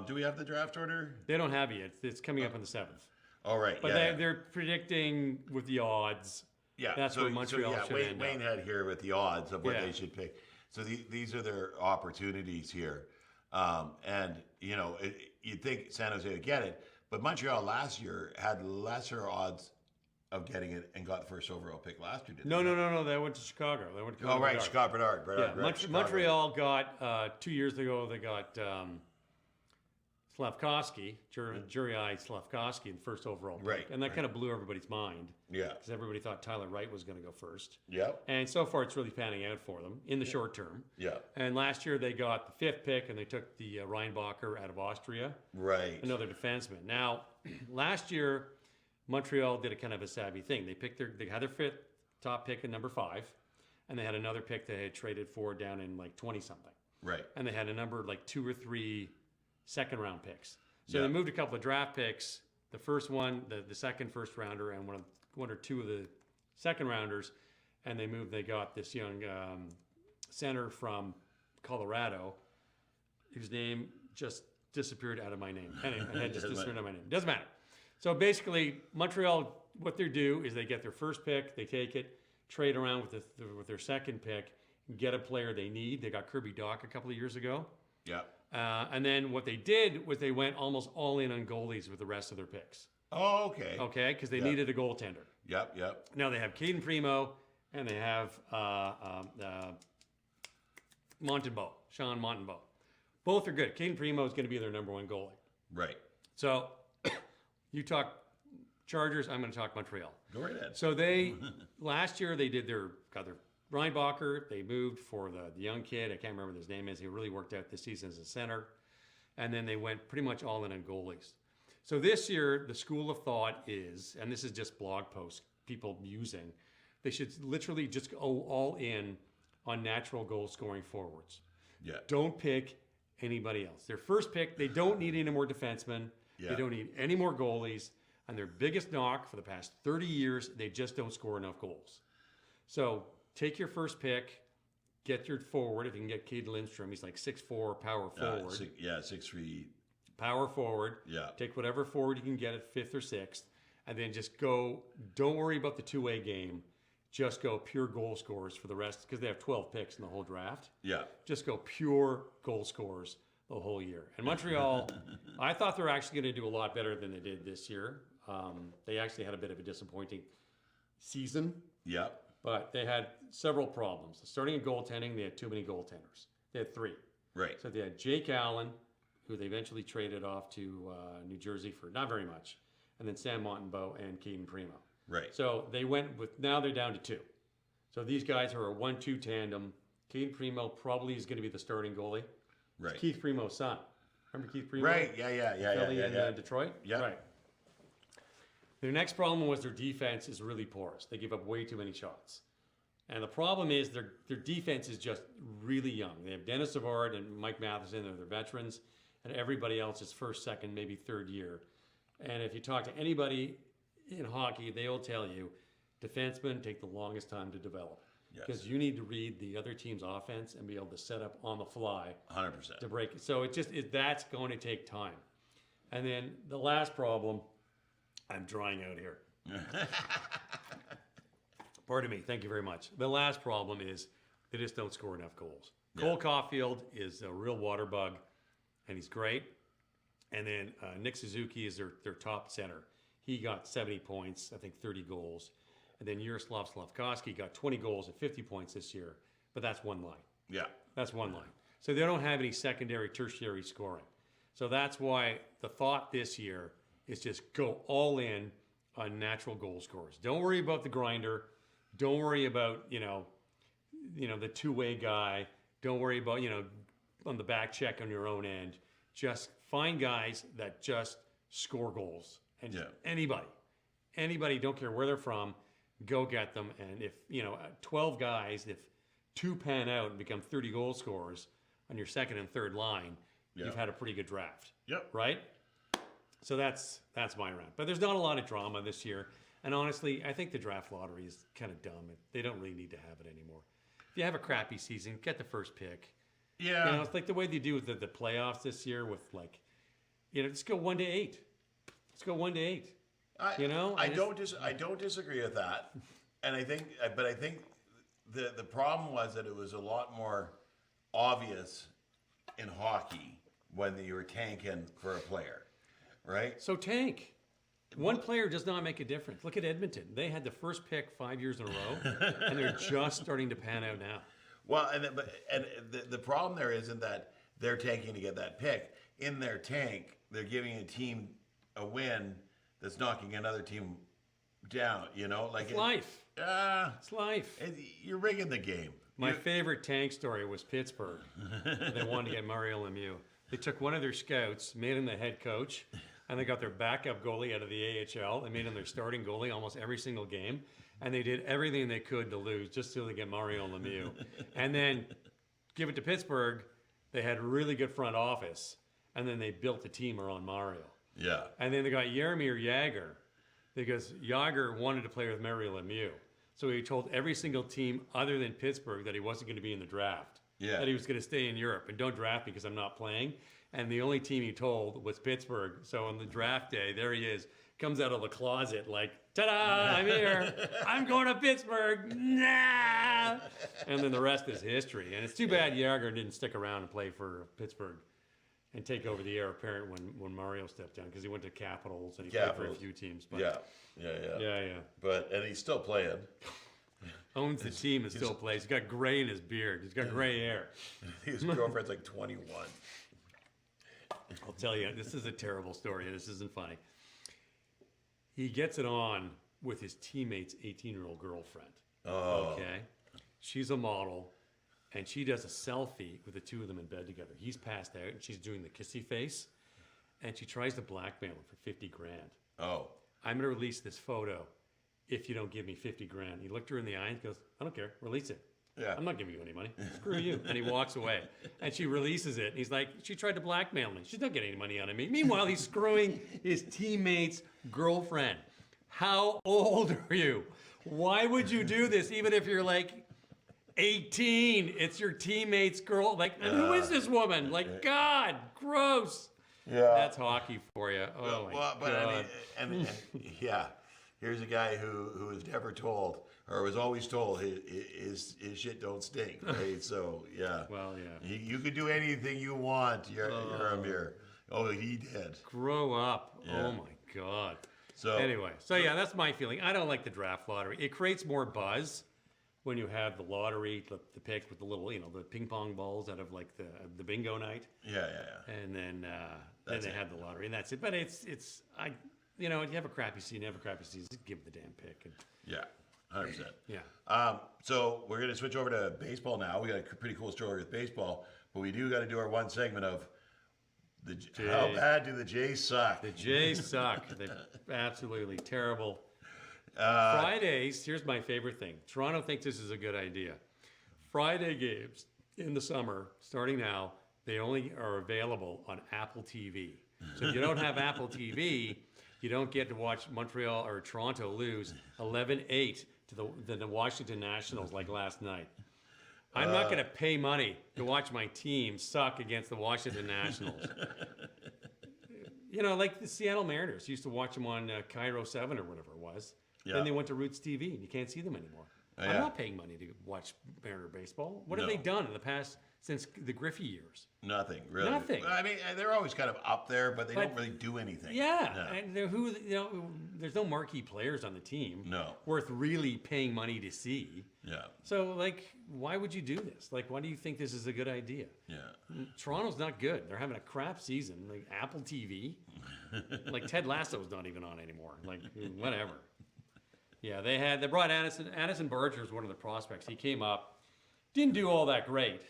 Do we have the draft order? They don't have it yet. It's coming up on the 7th. All right. But they're predicting with the odds. Yeah. That's where Montreal should end Wayne up. had here with the odds of what they should pick. So these are their opportunities here. You'd think San Jose would get it, but Montreal last year had lesser odds of getting it and got the first overall pick last year, didn't they? No. They went to Chicago. Chicago Bedard. Montreal got 2 years ago. They got Slavkovsky, Juraj Slavkovsky, the first overall pick, and that kind of blew everybody's mind. Yeah, because everybody thought Tyler Wright was going to go first. Yeah, and so far it's really panning out for them in the short term. Yeah, and last year they got the 5th pick and they took the Reinbacher out of Austria. Right, another defenseman. Now, last year Montreal did a kind of a savvy thing. They had their 5th top pick at number 5, and they had another pick they had traded for down in like 20 something. Right, and they had a number like 2 or 3 second round picks. So they moved a couple of draft picks. The first one, the second first rounder, and one or two of the second rounders, and they got this young center from Colorado, whose name just disappeared out of my name. Anyway, disappeared out of my name. Doesn't matter. So basically, Montreal, what they do is they get their first pick, they take it, trade around with their second pick, get a player they need. They got Kirby Dach a couple of years ago. Yeah. And then what they did was they went almost all in on goalies with the rest of their picks. Oh, okay. Okay, because they needed a goaltender. Yep. Now they have Caden Primo, and they have Sean Montembeault. Both are good. Caden Primo is going to be their number one goalie. Right. So you talk Chargers, I'm going to talk Montreal. Go right ahead. So they, last year they got their Ryan Bacher. They moved for the young kid. I can't remember what his name is. He really worked out this season as a center. And then they went pretty much all in on goalies. So this year, the school of thought is, and this is just blog posts people using, they should literally just go all in on natural goal scoring forwards. Yeah. Don't pick anybody else. Their first pick, they don't need any more defensemen. Yeah. They don't need any more goalies. And their biggest knock for the past 30 years, they just don't score enough goals. So take your first pick, get your forward. If you can get Cade Lindstrom, he's like 6'4", power forward. 6'3". Power forward. Yeah. Take whatever forward you can get at 5th or 6th, and then just go. Don't worry about the two-way game. Just go pure goal scorers for the rest, because they have 12 picks in the whole draft. Yeah. Just go pure goal scorers the whole year. And Montreal, I thought they were actually going to do a lot better than they did this year. They actually had a bit of a disappointing season. Yeah. But they had several problems. Starting in goaltending, they had too many goaltenders. They had 3. Right. So they had Jake Allen, who they eventually traded off to New Jersey for not very much, and then Sam Montembeault and Caden Primo. Right. So they went with, now they're down to 2. So these guys are a 1-2 tandem. Caden Primo probably is going to be the starting goalie. Right. It's Keith Primo's son. Remember Keith Primo? Right. Yeah. Philly in Detroit? Yeah. Right. Their next problem was their defense is really porous. They give up way too many shots. And the problem is their defense is just really young. They have Dennis Savard and Mike Matheson, they're their veterans, and everybody else is first, second, maybe third year. And if you talk to anybody in hockey, they will tell you defensemen take the longest time to develop. Because you need to read the other team's offense and be able to set up on the fly 100% to break it. So that's going to take time. And then the last problem, I'm drying out here. Pardon me. Thank you very much. The last problem is they just don't score enough goals. Yeah. Cole Caulfield is a real water bug, and he's great. And then Nick Suzuki is their top center. He got 70 points, I think 30 goals. And then Yaroslav Slavkovsky got 20 goals and 50 points this year. But that's one line. Yeah. That's one line. So they don't have any secondary, tertiary scoring. So that's why the thought this year is just go all in on natural goal scorers. Don't worry about the grinder. Don't worry about, the two-way guy. Don't worry about, on the back check on your own end. Just find guys that just score goals. And anybody, don't care where they're from, go get them. And if, 12 guys, if 2 pan out and become 30 goal scorers on your second and third line, you've had a pretty good draft. Yep. Right? So that's my rant. But there's not a lot of drama this year. And honestly, I think the draft lottery is kind of dumb. They don't really need to have it anymore. If you have a crappy season, get the first pick. Yeah. It's like the way they do with the playoffs this year with just go 1 to 8. Let's go 1 to 8. I don't disagree with that. And I think the problem was that it was a lot more obvious in hockey when you were tanking for a player, right? So tank. One player does not make a difference. Look at Edmonton. They had the first pick 5 years in a row, and they're just starting to pan out now. Well, and the problem there isn't that they're tanking to get that pick. In their tank, they're giving a team a win that's knocking another team down. It's life. It's life. You're rigging the game. My favorite tank story was Pittsburgh. They wanted to get Mario Lemieux. They took one of their scouts, made him the head coach, and they got their backup goalie out of the AHL and made him their starting goalie almost every single game. And they did everything they could to lose just so they get Mario Lemieux. And then give it to Pittsburgh. They had a really good front office, and then they built a team around Mario. Yeah. And then they got Jaromir Jagr because Jagr wanted to play with Mario Lemieux. So he told every single team other than Pittsburgh that he wasn't going to be in the draft. Yeah. That he was going to stay in Europe and don't draft me because I'm not playing. And the only team he told was Pittsburgh. So on the draft day, there he is, comes out of the closet like, ta-da, I'm here. I'm going to Pittsburgh. Nah. And then the rest is history. And it's too bad Jagr didn't stick around and play for Pittsburgh and take over the heir apparent when Mario stepped down because he went to Capitals and he played for a few teams. But Yeah. Yeah. And he's still playing. owns the team and still plays. He's got gray in his beard. He's got gray hair. His girlfriend's like 21. I'll tell you, this is a terrible story. This isn't funny. He gets it on with his teammate's 18-year-old girlfriend. Oh. Okay? She's a model, and she does a selfie with the two of them in bed together. He's passed out, and she's doing the kissy face, and she tries to blackmail him for 50 grand. Oh. I'm going to release this photo if you don't give me 50 grand. He looked her in the eye and goes, I don't care, release it. Yeah. I'm not giving you any money. Screw you. And he walks away. And she releases it. And he's like, she tried to blackmail me. She's not getting any money out of me. Meanwhile, he's screwing his teammate's girlfriend. How old are you? Why would you do this, even if you're like 18? It's your teammate's girl. Like, and who is this woman? Like, God, gross. Yeah. That's hockey for you. Oh, my God. I mean, yeah. Here's a guy who was never told, or was always told, his shit don't stink, right? So, yeah. Well, yeah. You could do anything you want, Yaramir. Oh, he did. Grow up. Yeah. Oh, my God. So anyway, yeah, that's my feeling. I don't like the draft lottery. It creates more buzz when you have the lottery, the picks with the little, the ping pong balls out of like the bingo night. Yeah. And then they had the lottery, and that's it. But you have a crappy season, just give the damn pick. And, yeah, 100%. Yeah. So we're gonna switch over to baseball now. We got a pretty cool story with baseball, but we do got to do our one segment of how bad do the Jays suck? The Jays suck. They're absolutely terrible. Fridays, here's my favorite thing. Toronto thinks this is a good idea. Friday games in the summer, starting now, they only are available on Apple TV. So if you don't have Apple TV, you don't get to watch Montreal or Toronto lose 11-8 to the Washington Nationals like last night. I'm not going to pay money to watch my team suck against the Washington Nationals. Like the Seattle Mariners used to watch them on Cairo 7 or whatever it was. Yeah. Then they went to Roots TV, and you can't see them anymore. I'm not paying money to watch Mariner baseball. What have they done in the past since the Griffey years? Nothing, really. Nothing. I mean, they're always kind of up there, but they don't really do anything. Yeah, no. And there's no marquee players on the team. No. Worth really paying money to see. Yeah. So, why would you do this? Why do you think this is a good idea? Yeah. Toronto's not good. They're having a crap season. Apple TV. Ted Lasso's not even on anymore. Whatever. Yeah, they brought Addison Barger was one of the prospects. He came up, didn't do all that great,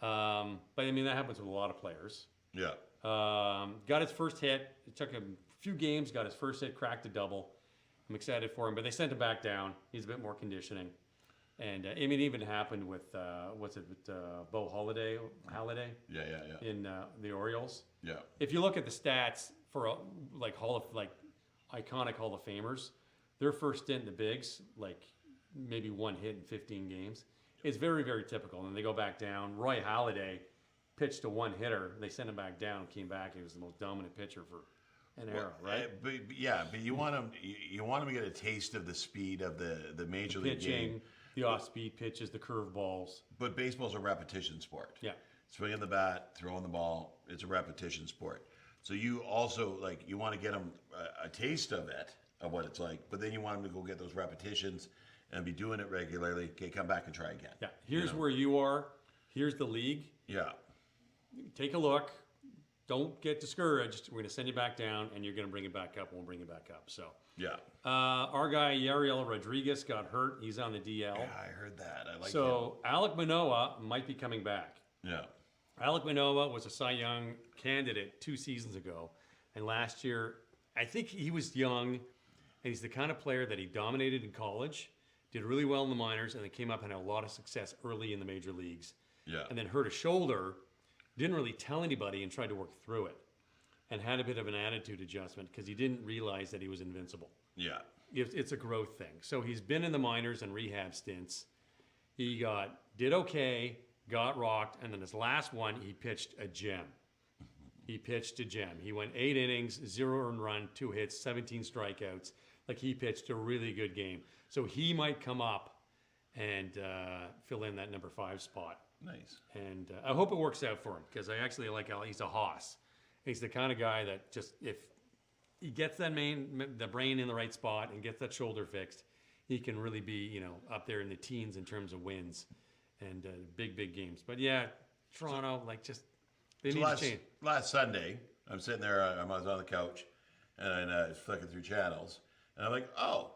but I mean that happens with a lot of players. Yeah. Got his first hit. It took him a few games. Got his first hit, cracked a double. I'm excited for him, but they sent him back down. He's a bit more conditioning, and it even happened with Beau Holiday. Yeah. In the Orioles. Yeah. If you look at the stats for iconic Hall of Famers. Their first stint in the bigs, maybe one hit in 15 games, is very, very typical. And then they go back down. Roy Halladay pitched a one-hitter. They sent him back down, came back. He was the most dominant pitcher for an era, right? But you want him to get a taste of the speed of the major league game. The off-speed pitches, the curveballs. But baseball's a repetition sport. Yeah. Swinging the bat, throwing the ball, it's a repetition sport. So you also, you want to get them a taste of it, of what it's like, but then you want them to go get those repetitions and be doing it regularly. Okay, come back and try again. Yeah, here's where you are. Here's the league. Yeah. Take a look. Don't get discouraged. We're going to send you back down, and you're going to bring it back up. We'll bring it back up. So. Yeah. Our guy Yariel Rodriguez got hurt. He's on the DL. Yeah, I heard that. I like So Alek Manoah might be coming back. Yeah. Alek Manoah was a Cy Young candidate 2 seasons ago, and last year I think he was young. And he's the kind of player that he dominated in college, did really well in the minors, and then came up and had a lot of success early in the major leagues. Yeah. And then hurt a shoulder, didn't really tell anybody, and tried to work through it. And had a bit of an attitude adjustment because he didn't realize that he was invincible. Yeah. It's a growth thing. So he's been in the minors and rehab stints. He did okay, got rocked, and then his last one, he pitched a gem. He went 8 innings, 0 earned run, 2 hits, 17 strikeouts. He pitched a really good game. So he might come up and fill in that number 5 spot. Nice. And I hope it works out for him because I actually like how he's a hoss. He's the kind of guy that just, if he gets the brain in the right spot and gets that shoulder fixed, he can really be, up there in the teens in terms of wins and big games. But yeah, Toronto, they need to change. Last Sunday, I'm sitting there, I was on the couch, and I was flicking through channels, and I'm like, oh,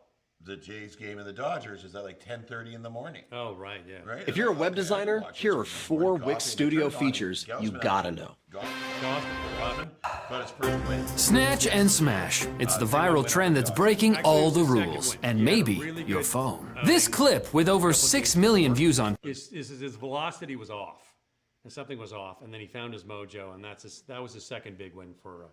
the Jays game and the Dodgers is at 10:30 in the morning. Oh, right, yeah. Right? If you're a web designer, here are 4 Wix Studio features you gotta know. Gotham got his first win. Snatch and smash. It's the viral trend that's breaking all the rules, and maybe your phone. This clip, with over 6 million views on... His velocity was off, and something was off, and then he found his mojo, and that was his second big win for...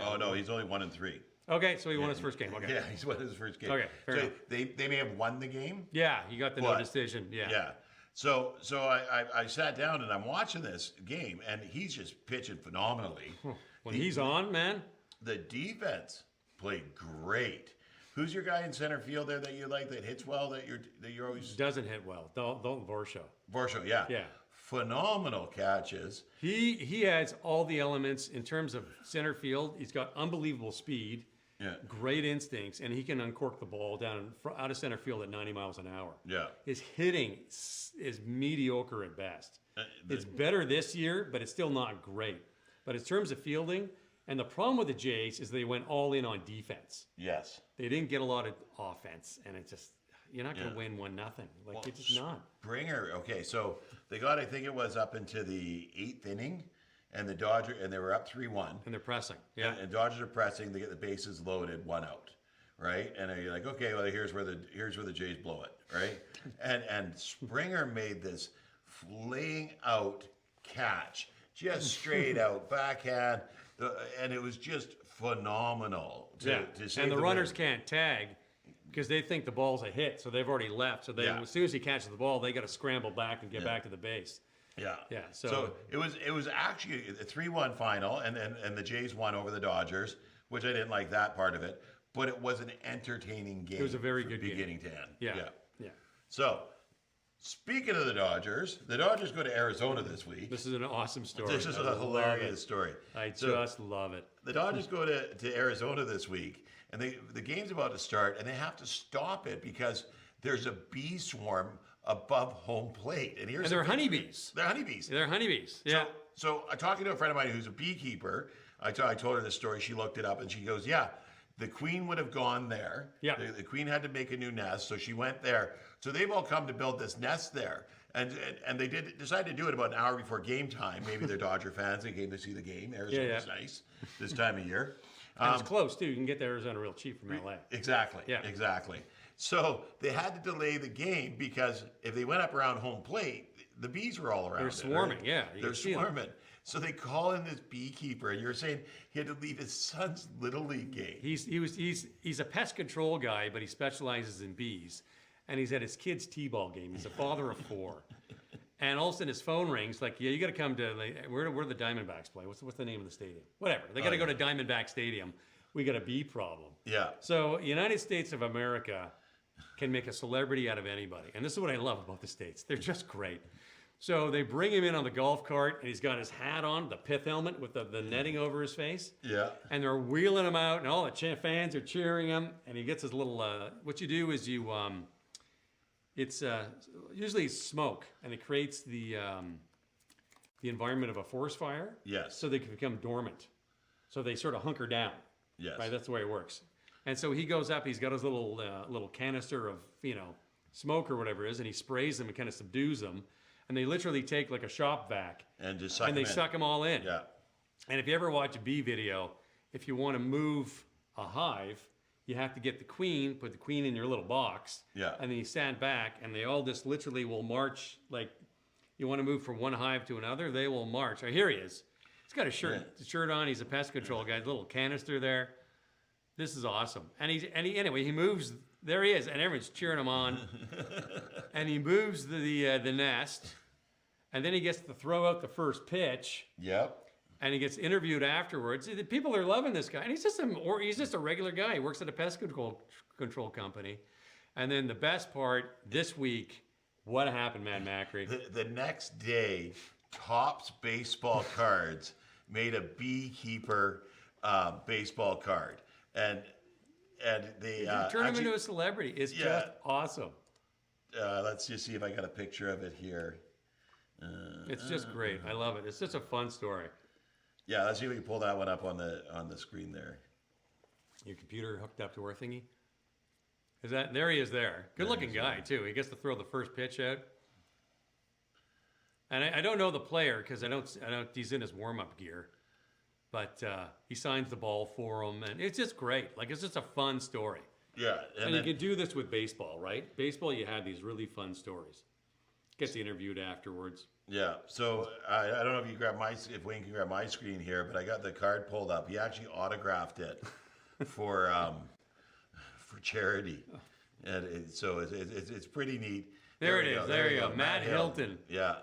Oh, no, he's only 1-3. Okay, so he won his first game. Okay. Yeah, he's won his first game. Okay, fair enough. They may have won the game. Yeah, he got the no decision. Yeah. Yeah. So I sat down and I'm watching this game, and he's just pitching phenomenally. When he's on, man. The defense played great. Who's your guy in center field there that you like, that hits well, that you're always... Doesn't hit well. Don't Varsho. Varsho, yeah. Yeah. Phenomenal catches. He has all the elements in terms of center field. He's got unbelievable speed, great instincts, and he can uncork the ball out of center field at 90 miles an hour. Yeah. His hitting is mediocre at best. It's better this year, but it's still not great. But in terms of fielding, and the problem with the Jays is they went all in on defense. Yes. They didn't get a lot of offense, and it just... You're not going to win 1-0. You're just not. Springer, okay, so they got, I think it was up into the 8th inning, and the Dodgers, and they were up 3-1. And they're pressing. Yeah. And Dodgers are pressing. They get the bases loaded, 1 out, right? And you're like, okay, well, here's where the Jays blow it, right? and Springer made this flaying out catch, just straight out backhand, and it was just phenomenal. To save and the runners can't tag, because they think the ball's a hit, so they've already left. So as soon as he catches the ball, they got to scramble back and get back to the base. Yeah. Yeah. So it was actually a 3-1 final, and the Jays won over the Dodgers, which I didn't like that part of it, but it was an entertaining game. It was a very good beginning to end. Yeah. So speaking of the Dodgers go to Arizona this week. This is an awesome story. This is a hilarious story. I just love it. The Dodgers go to Arizona this week. And the game's about to start, and they have to stop it because there's a bee swarm above home plate. And they're honeybees. They're honeybees. They're honeybees. Yeah. So I'm talking to a friend of mine who's a beekeeper. I told her this story. She looked it up, and she goes, yeah, the queen would have gone there. Yeah. The queen had to make a new nest, so she went there. So they've all come to build this nest there. And they decide to do it about an hour before game time. Maybe they're Dodger fans. They came to see the game. Arizona's nice this time of year. And it's close, too. You can get to Arizona real cheap from L.A. Exactly. Yeah. Exactly. So they had to delay the game because if they went up around home plate, the bees were all around. They're swarming, right? They're swarming. So they call in this beekeeper, and you're saying he had to leave his son's Little League game. He's a pest control guy, but he specializes in bees. And he's at his kid's t-ball game. He's a father of 4. And all of a sudden his phone rings, like, yeah, you got to come to, where the Diamondbacks play? What's the name of the stadium? Whatever. They got to go to Diamondback Stadium. We got a bee problem. Yeah. So United States of America can make a celebrity out of anybody. And this is what I love about the States. They're just great. So they bring him in on the golf cart, and he's got his hat on, the pith helmet with the netting over his face. Yeah. And they're wheeling him out, and all the fans are cheering him. And he gets his little, what you do is you... It's usually smoke, and it creates the environment of a forest fire. Yes. So they can become dormant. So they sort of hunker down. Yes. Right. That's the way it works. And so he goes up. He's got his little canister of smoke or whatever it is, and he sprays them and kind of subdues them. And they literally take like a shop vac and just suck suck them all in. Yeah. And if you ever watch a bee video, if you want to move a hive, you have to get the queen, put the queen in your little box. Yeah. And then you stand back, and they all just literally will march. Like, you want to move from one hive to another, they will march. Oh, here he is. He's got a shirt on. He's a pest control guy. Little canister there. This is awesome. And he moves. There he is, and everyone's cheering him on. And he moves the nest, and then he gets to throw out the first pitch. Yep. And he gets interviewed afterwards. The people are loving this guy, and he's just a regular guy. He works at a pest control company. And then the best part this week, what happened, Matt Macri? The next day, Topps Baseball Cards made a beekeeper baseball card, and And they turn him into a celebrity. It's just awesome. Let's just see if I got a picture of it here. It's just great. I love it. It's just a fun story. Yeah, let's see if we can pull that one up on the screen there. Your computer hooked up to our thingy? Is that there? He is there. Good looking guy too. He gets to throw the first pitch out. And I don't know the player because I don't. He's in his warm up gear, but he signs the ball for him, and it's just great. Like it's just a fun story. Yeah, and you can do this with baseball, right? Baseball, you have these really fun stories. Gets interviewed afterwards. Yeah. So I don't know if Wayne can grab my screen here, but I got the card pulled up. He actually autographed it for charity, and so it's pretty neat. There it is. There you go. Matt Hilton. Yeah.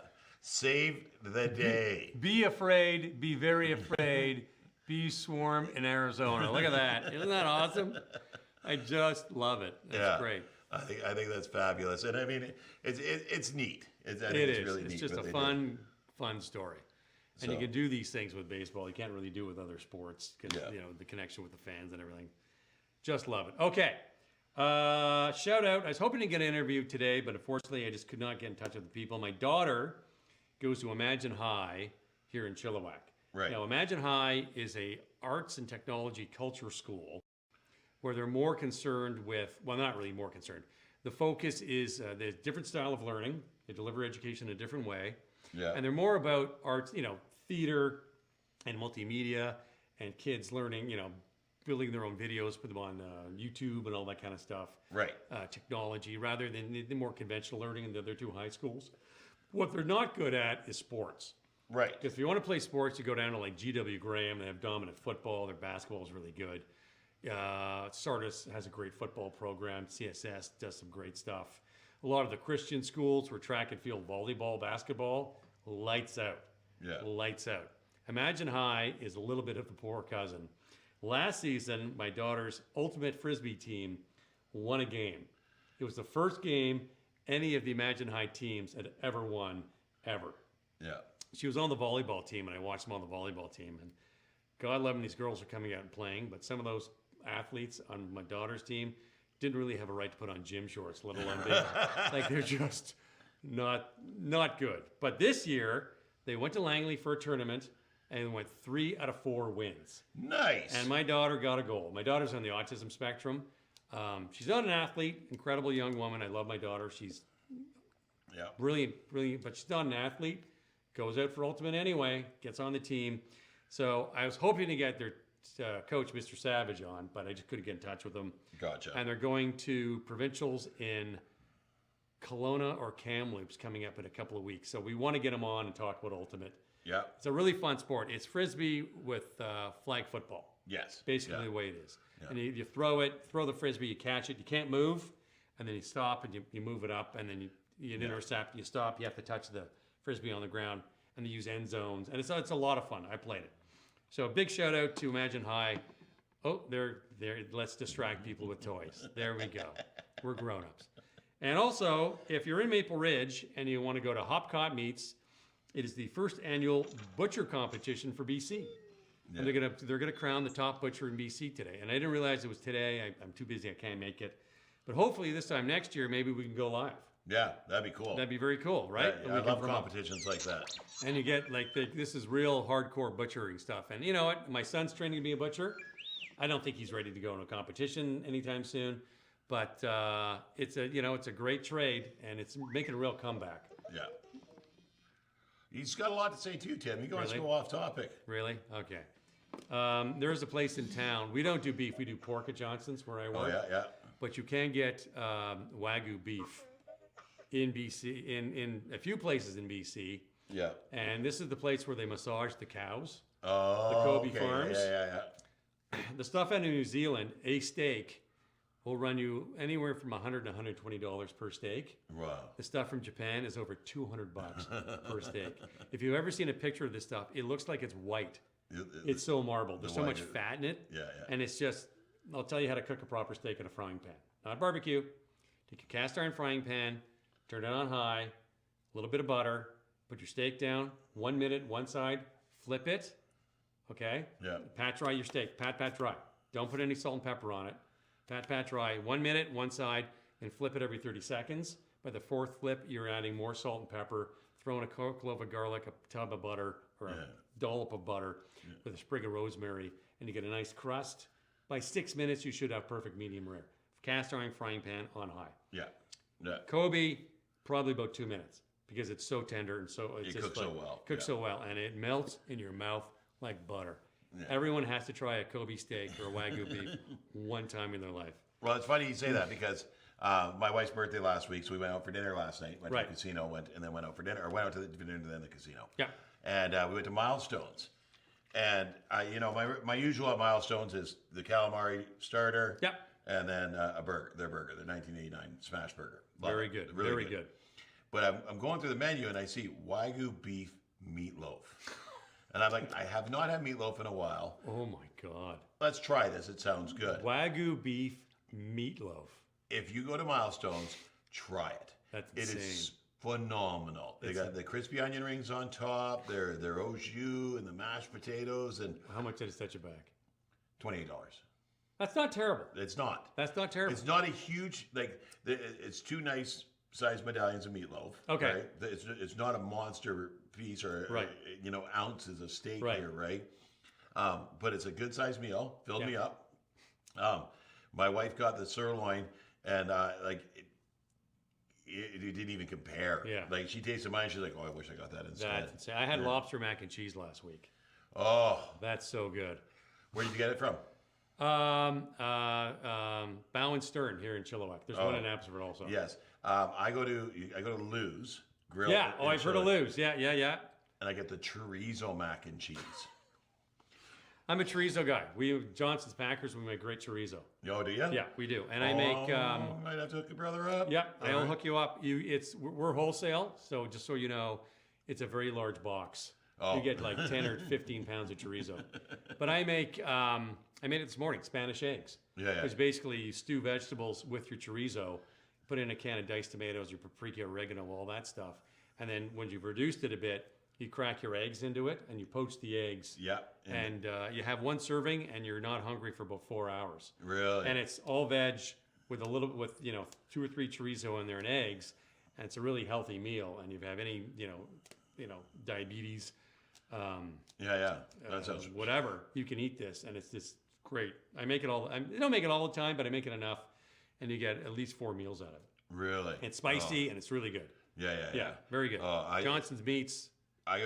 Save the day. Be afraid. Be very afraid. Be swarm in Arizona. Look at that. Isn't that awesome? I just love it. It's great. I think that's fabulous, and I mean it's neat. It's really neat. It's just a fun story, and you can do these things with baseball. You can't really do with other sports because the connection with the fans and everything. Just love it. Okay, shout out. I was hoping to get an interview today, but unfortunately, I just could not get in touch with the people. My daughter goes to Imagine High here in Chilliwack. Right now, Imagine High is a arts and technology culture school, where they're more concerned with, well, not really more concerned. The focus is the different style of learning. They deliver education in a different way. Yeah. And they're more about arts, theater and multimedia and kids learning, building their own videos, put them on YouTube and all that kind of stuff. Right. Technology rather than the more conventional learning in the other two high schools. What they're not good at is sports. Right. Because if you want to play sports, you go down to like GW Graham. They have dominant football. Their basketball is really good. Sardis has a great football program. CSS does some great stuff. A lot of the Christian schools were track and field, volleyball, basketball, lights out. Yeah. Lights out. Imagine High is a little bit of the poor cousin. Last season, my daughter's ultimate Frisbee team won a game. It was the first game any of the Imagine High teams had ever won, ever. Yeah. She was on the volleyball team, and I watched them on the volleyball team. And God love them, these girls are coming out and playing, but some of those athletes on my daughter's team didn't really have a right to put on gym shorts, let alone big. Like they're just not good. But this year they went to Langley for a tournament and went 3 out of 4 wins. Nice. And my daughter got a goal. My daughter's on the autism spectrum. She's not an athlete, incredible young woman. I love my daughter. She's brilliant, but she's not an athlete. Goes out for ultimate anyway, gets on the team. So I was hoping to get their coach, Mr. Savage, on, but I just couldn't get in touch with them. Gotcha. And they're going to provincials in Kelowna or Kamloops coming up in a couple of weeks. So we want to get them on and talk about ultimate. Yeah. It's a really fun sport. It's Frisbee with flag football. Yes. Basically the way it is. Yeah. And you throw the Frisbee, you catch it, you can't move, and then you stop and you move it up, and then you intercept, you stop, you have to touch the Frisbee on the ground, and they use end zones. And it's a lot of fun. I played it. So a big shout out to Imagine High. Oh, they're let's distract people with toys. There we go. We're grown-ups. And also, if you're in Maple Ridge and you want to go to Hopcott Meats, it is the first annual butcher competition for BC. Yeah. And they're gonna crown the top butcher in BC today. And I didn't realize it was today. I'm too busy. I can't make it. But hopefully this time next year, maybe we can go live. Yeah, that'd be cool. That'd be very cool, right? I love competitions like that. And you get this is real hardcore butchering stuff. And you know what? My son's training to be a butcher. I don't think he's ready to go in a competition anytime soon. But it's a great trade, and it's making a real comeback. Yeah. He's got a lot to say too, Tim. You go Really? Go off topic. Really? Okay. There's a place in town. We don't do beef. We do pork at Johnson's where I work. Oh yeah. But you can get Wagyu beef in BC, in a few places in BC. Yeah. And this is the place where they massage the cows. Oh, the Kobe farms. Yeah. The stuff out of New Zealand, a steak will run you anywhere from $100 to $120 per steak. Wow. The stuff from Japan is over $200 per steak. If you've ever seen a picture of this stuff, it looks like it's white. It's so marbled. There's so much fat in it. Yeah. And it's just, I'll tell you how to cook a proper steak in a frying pan. Not barbecue. Take a cast iron frying pan, turn it on high, a little bit of butter, put your steak down, 1 minute, one side, flip it, okay? Yeah. Pat dry your steak, pat dry. Don't put any salt and pepper on it. Pat dry. 1 minute, one side, and flip it every 30 seconds. By the fourth flip, you're adding more salt and pepper, throwing a clove of garlic, a tub of butter, or a dollop of butter with a sprig of rosemary, and you get a nice crust. By 6 minutes, you should have perfect medium rare. Cast iron frying pan on high. Yeah. Yeah. Kobe, probably about 2 minutes because it's so tender and so it cooks so well. Cooks so well, and it melts in your mouth like butter. Yeah. Everyone has to try a Kobe steak or a Wagyu beef one time in their life. Well, it's funny you say that because my wife's birthday last week, so we went out for dinner last night. Went to the casino, went out to dinner, and then the casino. Yeah. And we went to Milestones. And my usual at Milestones is the calamari starter. Yep. And then their 1989 smash burger. Very good. Really Very good. But I'm going through the menu and I see Wagyu beef meatloaf. And I'm like, I have not had meatloaf in a while. Oh my God. Let's try this. It sounds good. Wagyu beef meatloaf. If you go to Milestones, try it. That's insane. It is phenomenal. They got the crispy onion rings on top, their au jus and the mashed potatoes. And how much did it set you back? $28. That's not terrible. It's not. That's not terrible. It's not a huge, it's two nice sized medallions of meatloaf. Okay. Right? It's not a monster piece or, ounces of steak here, right? But it's a good sized meal. Filled me up. My wife got the sirloin and it didn't even compare. Yeah. Like she tasted mine. She's like, oh, I wish I got that instead. That's insane. I had lobster mac and cheese last week. Oh. That's so good. Where did you get it from? Bow and Stern here in Chilliwack. There's one in Abbotsford also. Yes. I go to Lou's Grill. Yeah. Oh, I've heard of Lou's. Yeah. And I get the chorizo mac and cheese. I'm a chorizo guy. Johnson's Packers, we make great chorizo. Oh, do you? Yeah, we do. And I make. Might have to hook your brother up. Yeah, I'll hook you up. We're wholesaale, so just so you know, it's a very large box. Oh. You get like 10 or 15 pounds of chorizo. But I made it this morning, Spanish eggs. Yeah. Which basically you stew vegetables with your chorizo, put in a can of diced tomatoes, your paprika, oregano, all that stuff. And then when you've reduced it a bit, you crack your eggs into it and you poach the eggs. Yeah. And you have one serving and you're not hungry for about 4 hours. Really? And it's all veg with 2 or 3 chorizo in there and eggs. And it's a really healthy meal. And if you have any, diabetes, that sounds whatever, you can eat this. And it's just great. I make it I don't make it all the time, but I make it enough. And you get at least 4 meals out of it. Really? It's spicy and it's really good. Yeah. Very good. Johnson's Meats.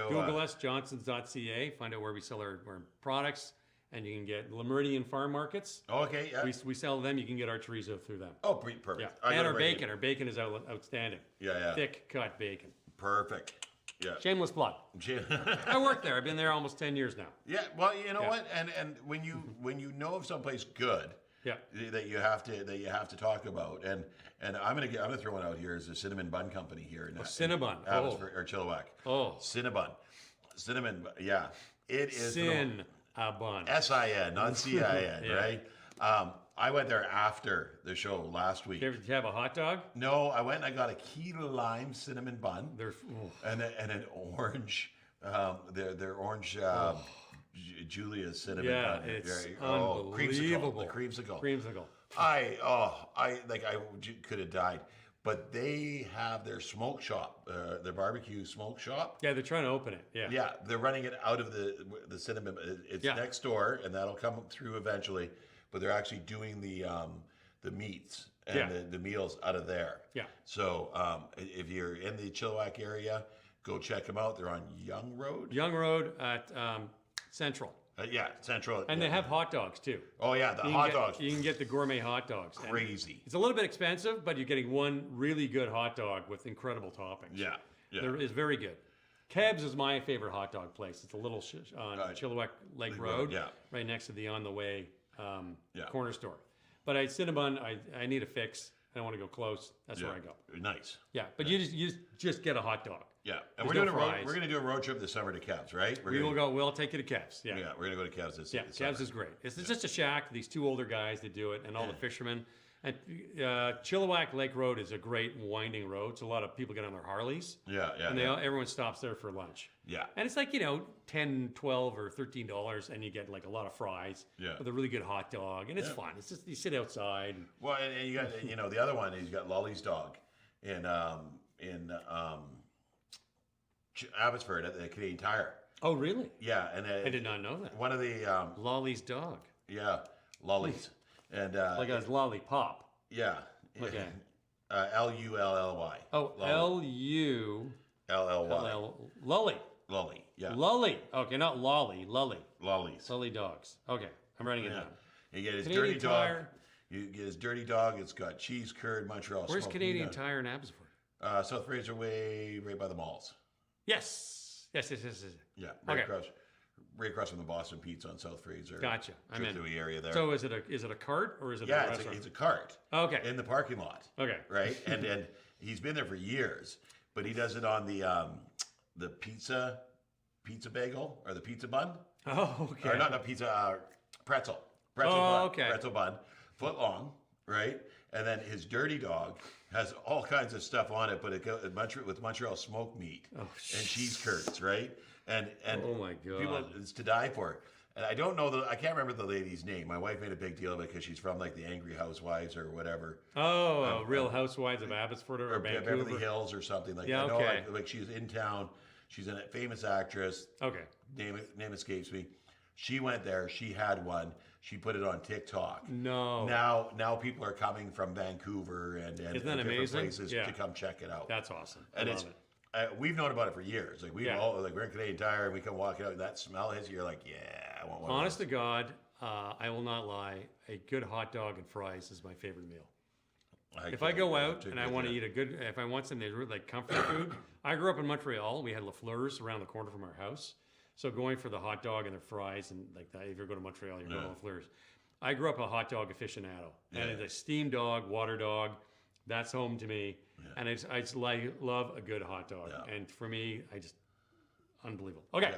Google us, johnsons.ca. Find out where we sell our products. And you can get Meridian Farm Markets. Okay, yeah. We sell them. You can get our chorizo throh them. Oh, perfect. Yeah. And our bacon. Our bacon is outstanding. Yeah. Thick cut bacon. Perfect. Yeah. Shameless plug. I work there. I've been there almost 10 years now. Yeah. Well, you know what? And when you know of someplace good, that you have to talk about, and I'm gonna throw one out here is the Cinnamon Bun Company here in Cinnabon, or Chilliwack. Oh, Cinnamon. Yeah, it is Cinnabon. SIN, not CIN, right? I went there after the show last week. Did you have a hot dog? No, I went and I got a key lime cinnamon bun and an orange, their orange. Julia's cinnamon bun. Yeah, it's unbelievable. The creamsicle. Creamsicle. I could have died. But they have their smoke shop, their barbecue smoke shop. Yeah, they're trying to open it. Yeah. Yeah, they're running it out of the cinnamon. It's next door, and that'll come through eventually. But they're actually doing the meats and the meals out of there. Yeah. So if you're in the Chilliwack area, go check them out. They're on Young Road. Young Road at Central. Central. And they have hot dogs too. Oh yeah, the hot dogs. You can get the gourmet hot dogs. Crazy. It's a little bit expensive, but you're getting one really good hot dog with incredible toppings. Yeah. It's very good. Keb's is my favorite hot dog place. It's a little on Chilliwack Lake Road, right next to the On the Way corner store. But Cinnabon, I need a fix. I don't want to go close. That's where I go. Nice. Yeah, but you just get a hot dog. Yeah, and we're going to do a road trip this summer to Kev's, right? We'll take you to Kev's. Yeah, we're going to go to Kev's this Kev's is great. It's just a shack. These 2 older guys that do it, and all the fishermen. And Chilliwack Lake Road is a great winding road, so a lot of people get on their Harleys. Yeah. And everyone stops there for lunch. Yeah. And it's like, $10, $12, or $13, and you get like a lot of fries with a really good hot dog, and it's fun. It's just you sit outside. Well, and you got the other one is you got Lolly's Dog in Abbotsford at the Canadian Tire. Oh, really? Yeah, and I did not know that. One of the Lolly's Dog. Yeah, Lolly's. And like a lollipop. Yeah. Okay. L-U-L-L-Y. Oh, L-U... L-L-Y. Lolly. Lolly, yeah. Lolly. Okay, not lolly. Lolly. Lollies. Lolly dogs. Okay, I'm writing it down. You get his Canadian dirty Tire. dog. You get his dirty dog. It's got cheese curd, Montreal. Where's smoked Canadian peanut. Tire in Abbotsford? South Fraser Way, right by the malls. Yes. Yes. Yeah, right across from the Boston Pizza on South Fraser. Gotcha. I'm in the area there. So is it a cart or is it a Yeah, restaurant? it's a cart. Okay. In the parking lot. Okay. Right, and he's been there for years, but he does it on the pizza bagel or the pizza bun. Oh, okay. Or not pizza, pretzel. Oh, bun, okay. Pretzel bun, foot long, right? And then his dirty dog has all kinds of stuff on it, but it goes with Montreal smoked meat and cheese curds, right? And oh my God, people, it's to die for. And I don't know I can't remember the lady's name. My wife made a big deal of it because she's from like the Angry Housewives or whatever. Oh, Real Housewives of Abbotsford or Vancouver, Beverly Hills or something like that. Yeah, okay. Like she's in town. She's a famous actress. Okay. Name escapes me. She went there. She had one. She put it on TikTok. No. Now people are coming from Vancouver and Isn't that different amazing? places to come check it out. That's awesome. And I love it. We've known about it for years. Like we're in Canadian Tire and we come walking out. That smell hits you. You're like, yeah, I want one. Honest to God, I will not lie. A good hot dog and fries is my favorite meal. If I go out and I want to eat if I want something like comfort food, I grew up in Montreal. We had Lafleur's around the corner from our house. So going for the hot dog and the fries and like that, if you go to Montreal, you're going to Lafleur's. I grew up a hot dog aficionado. And it's a steamed dog, water dog. That's home to me. Yeah. And I just love a good hot dog. Yeah. And for me, unbelievable. Okay.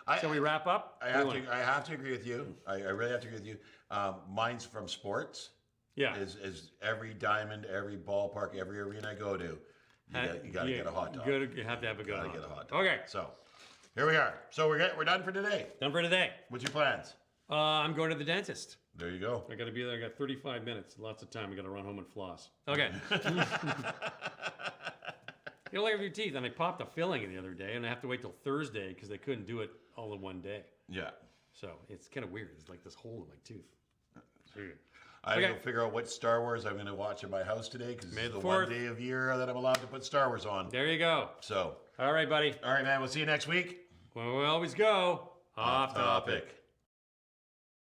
Yeah. So we wrap up? I have to agree with you. I really have to agree with you. Mine's from sports. Yeah. Is every diamond, every ballpark, every arena I go to, you got to get a hot dog. You have to have a good hot dog. Okay. So here we are. So we're done for today. Done for today. What's your plans? I'm going to the dentist. There you go. I got to be there. I got 35 minutes. Lots of time. I got to run home and floss. Okay. You like your teeth, and I popped a filling the other day, and I have to wait till Thursday because they couldn't do it all in one day. Yeah. So it's kind of weird. It's like this hole in my tooth. It's weird. I got to figure out what Star Wars I'm going to watch in my house today because it's the 1 day of year that I'm allowed to put Star Wars on. There you go. So. All right, buddy. All right, man. We'll see you next week. Well, we always go off topic.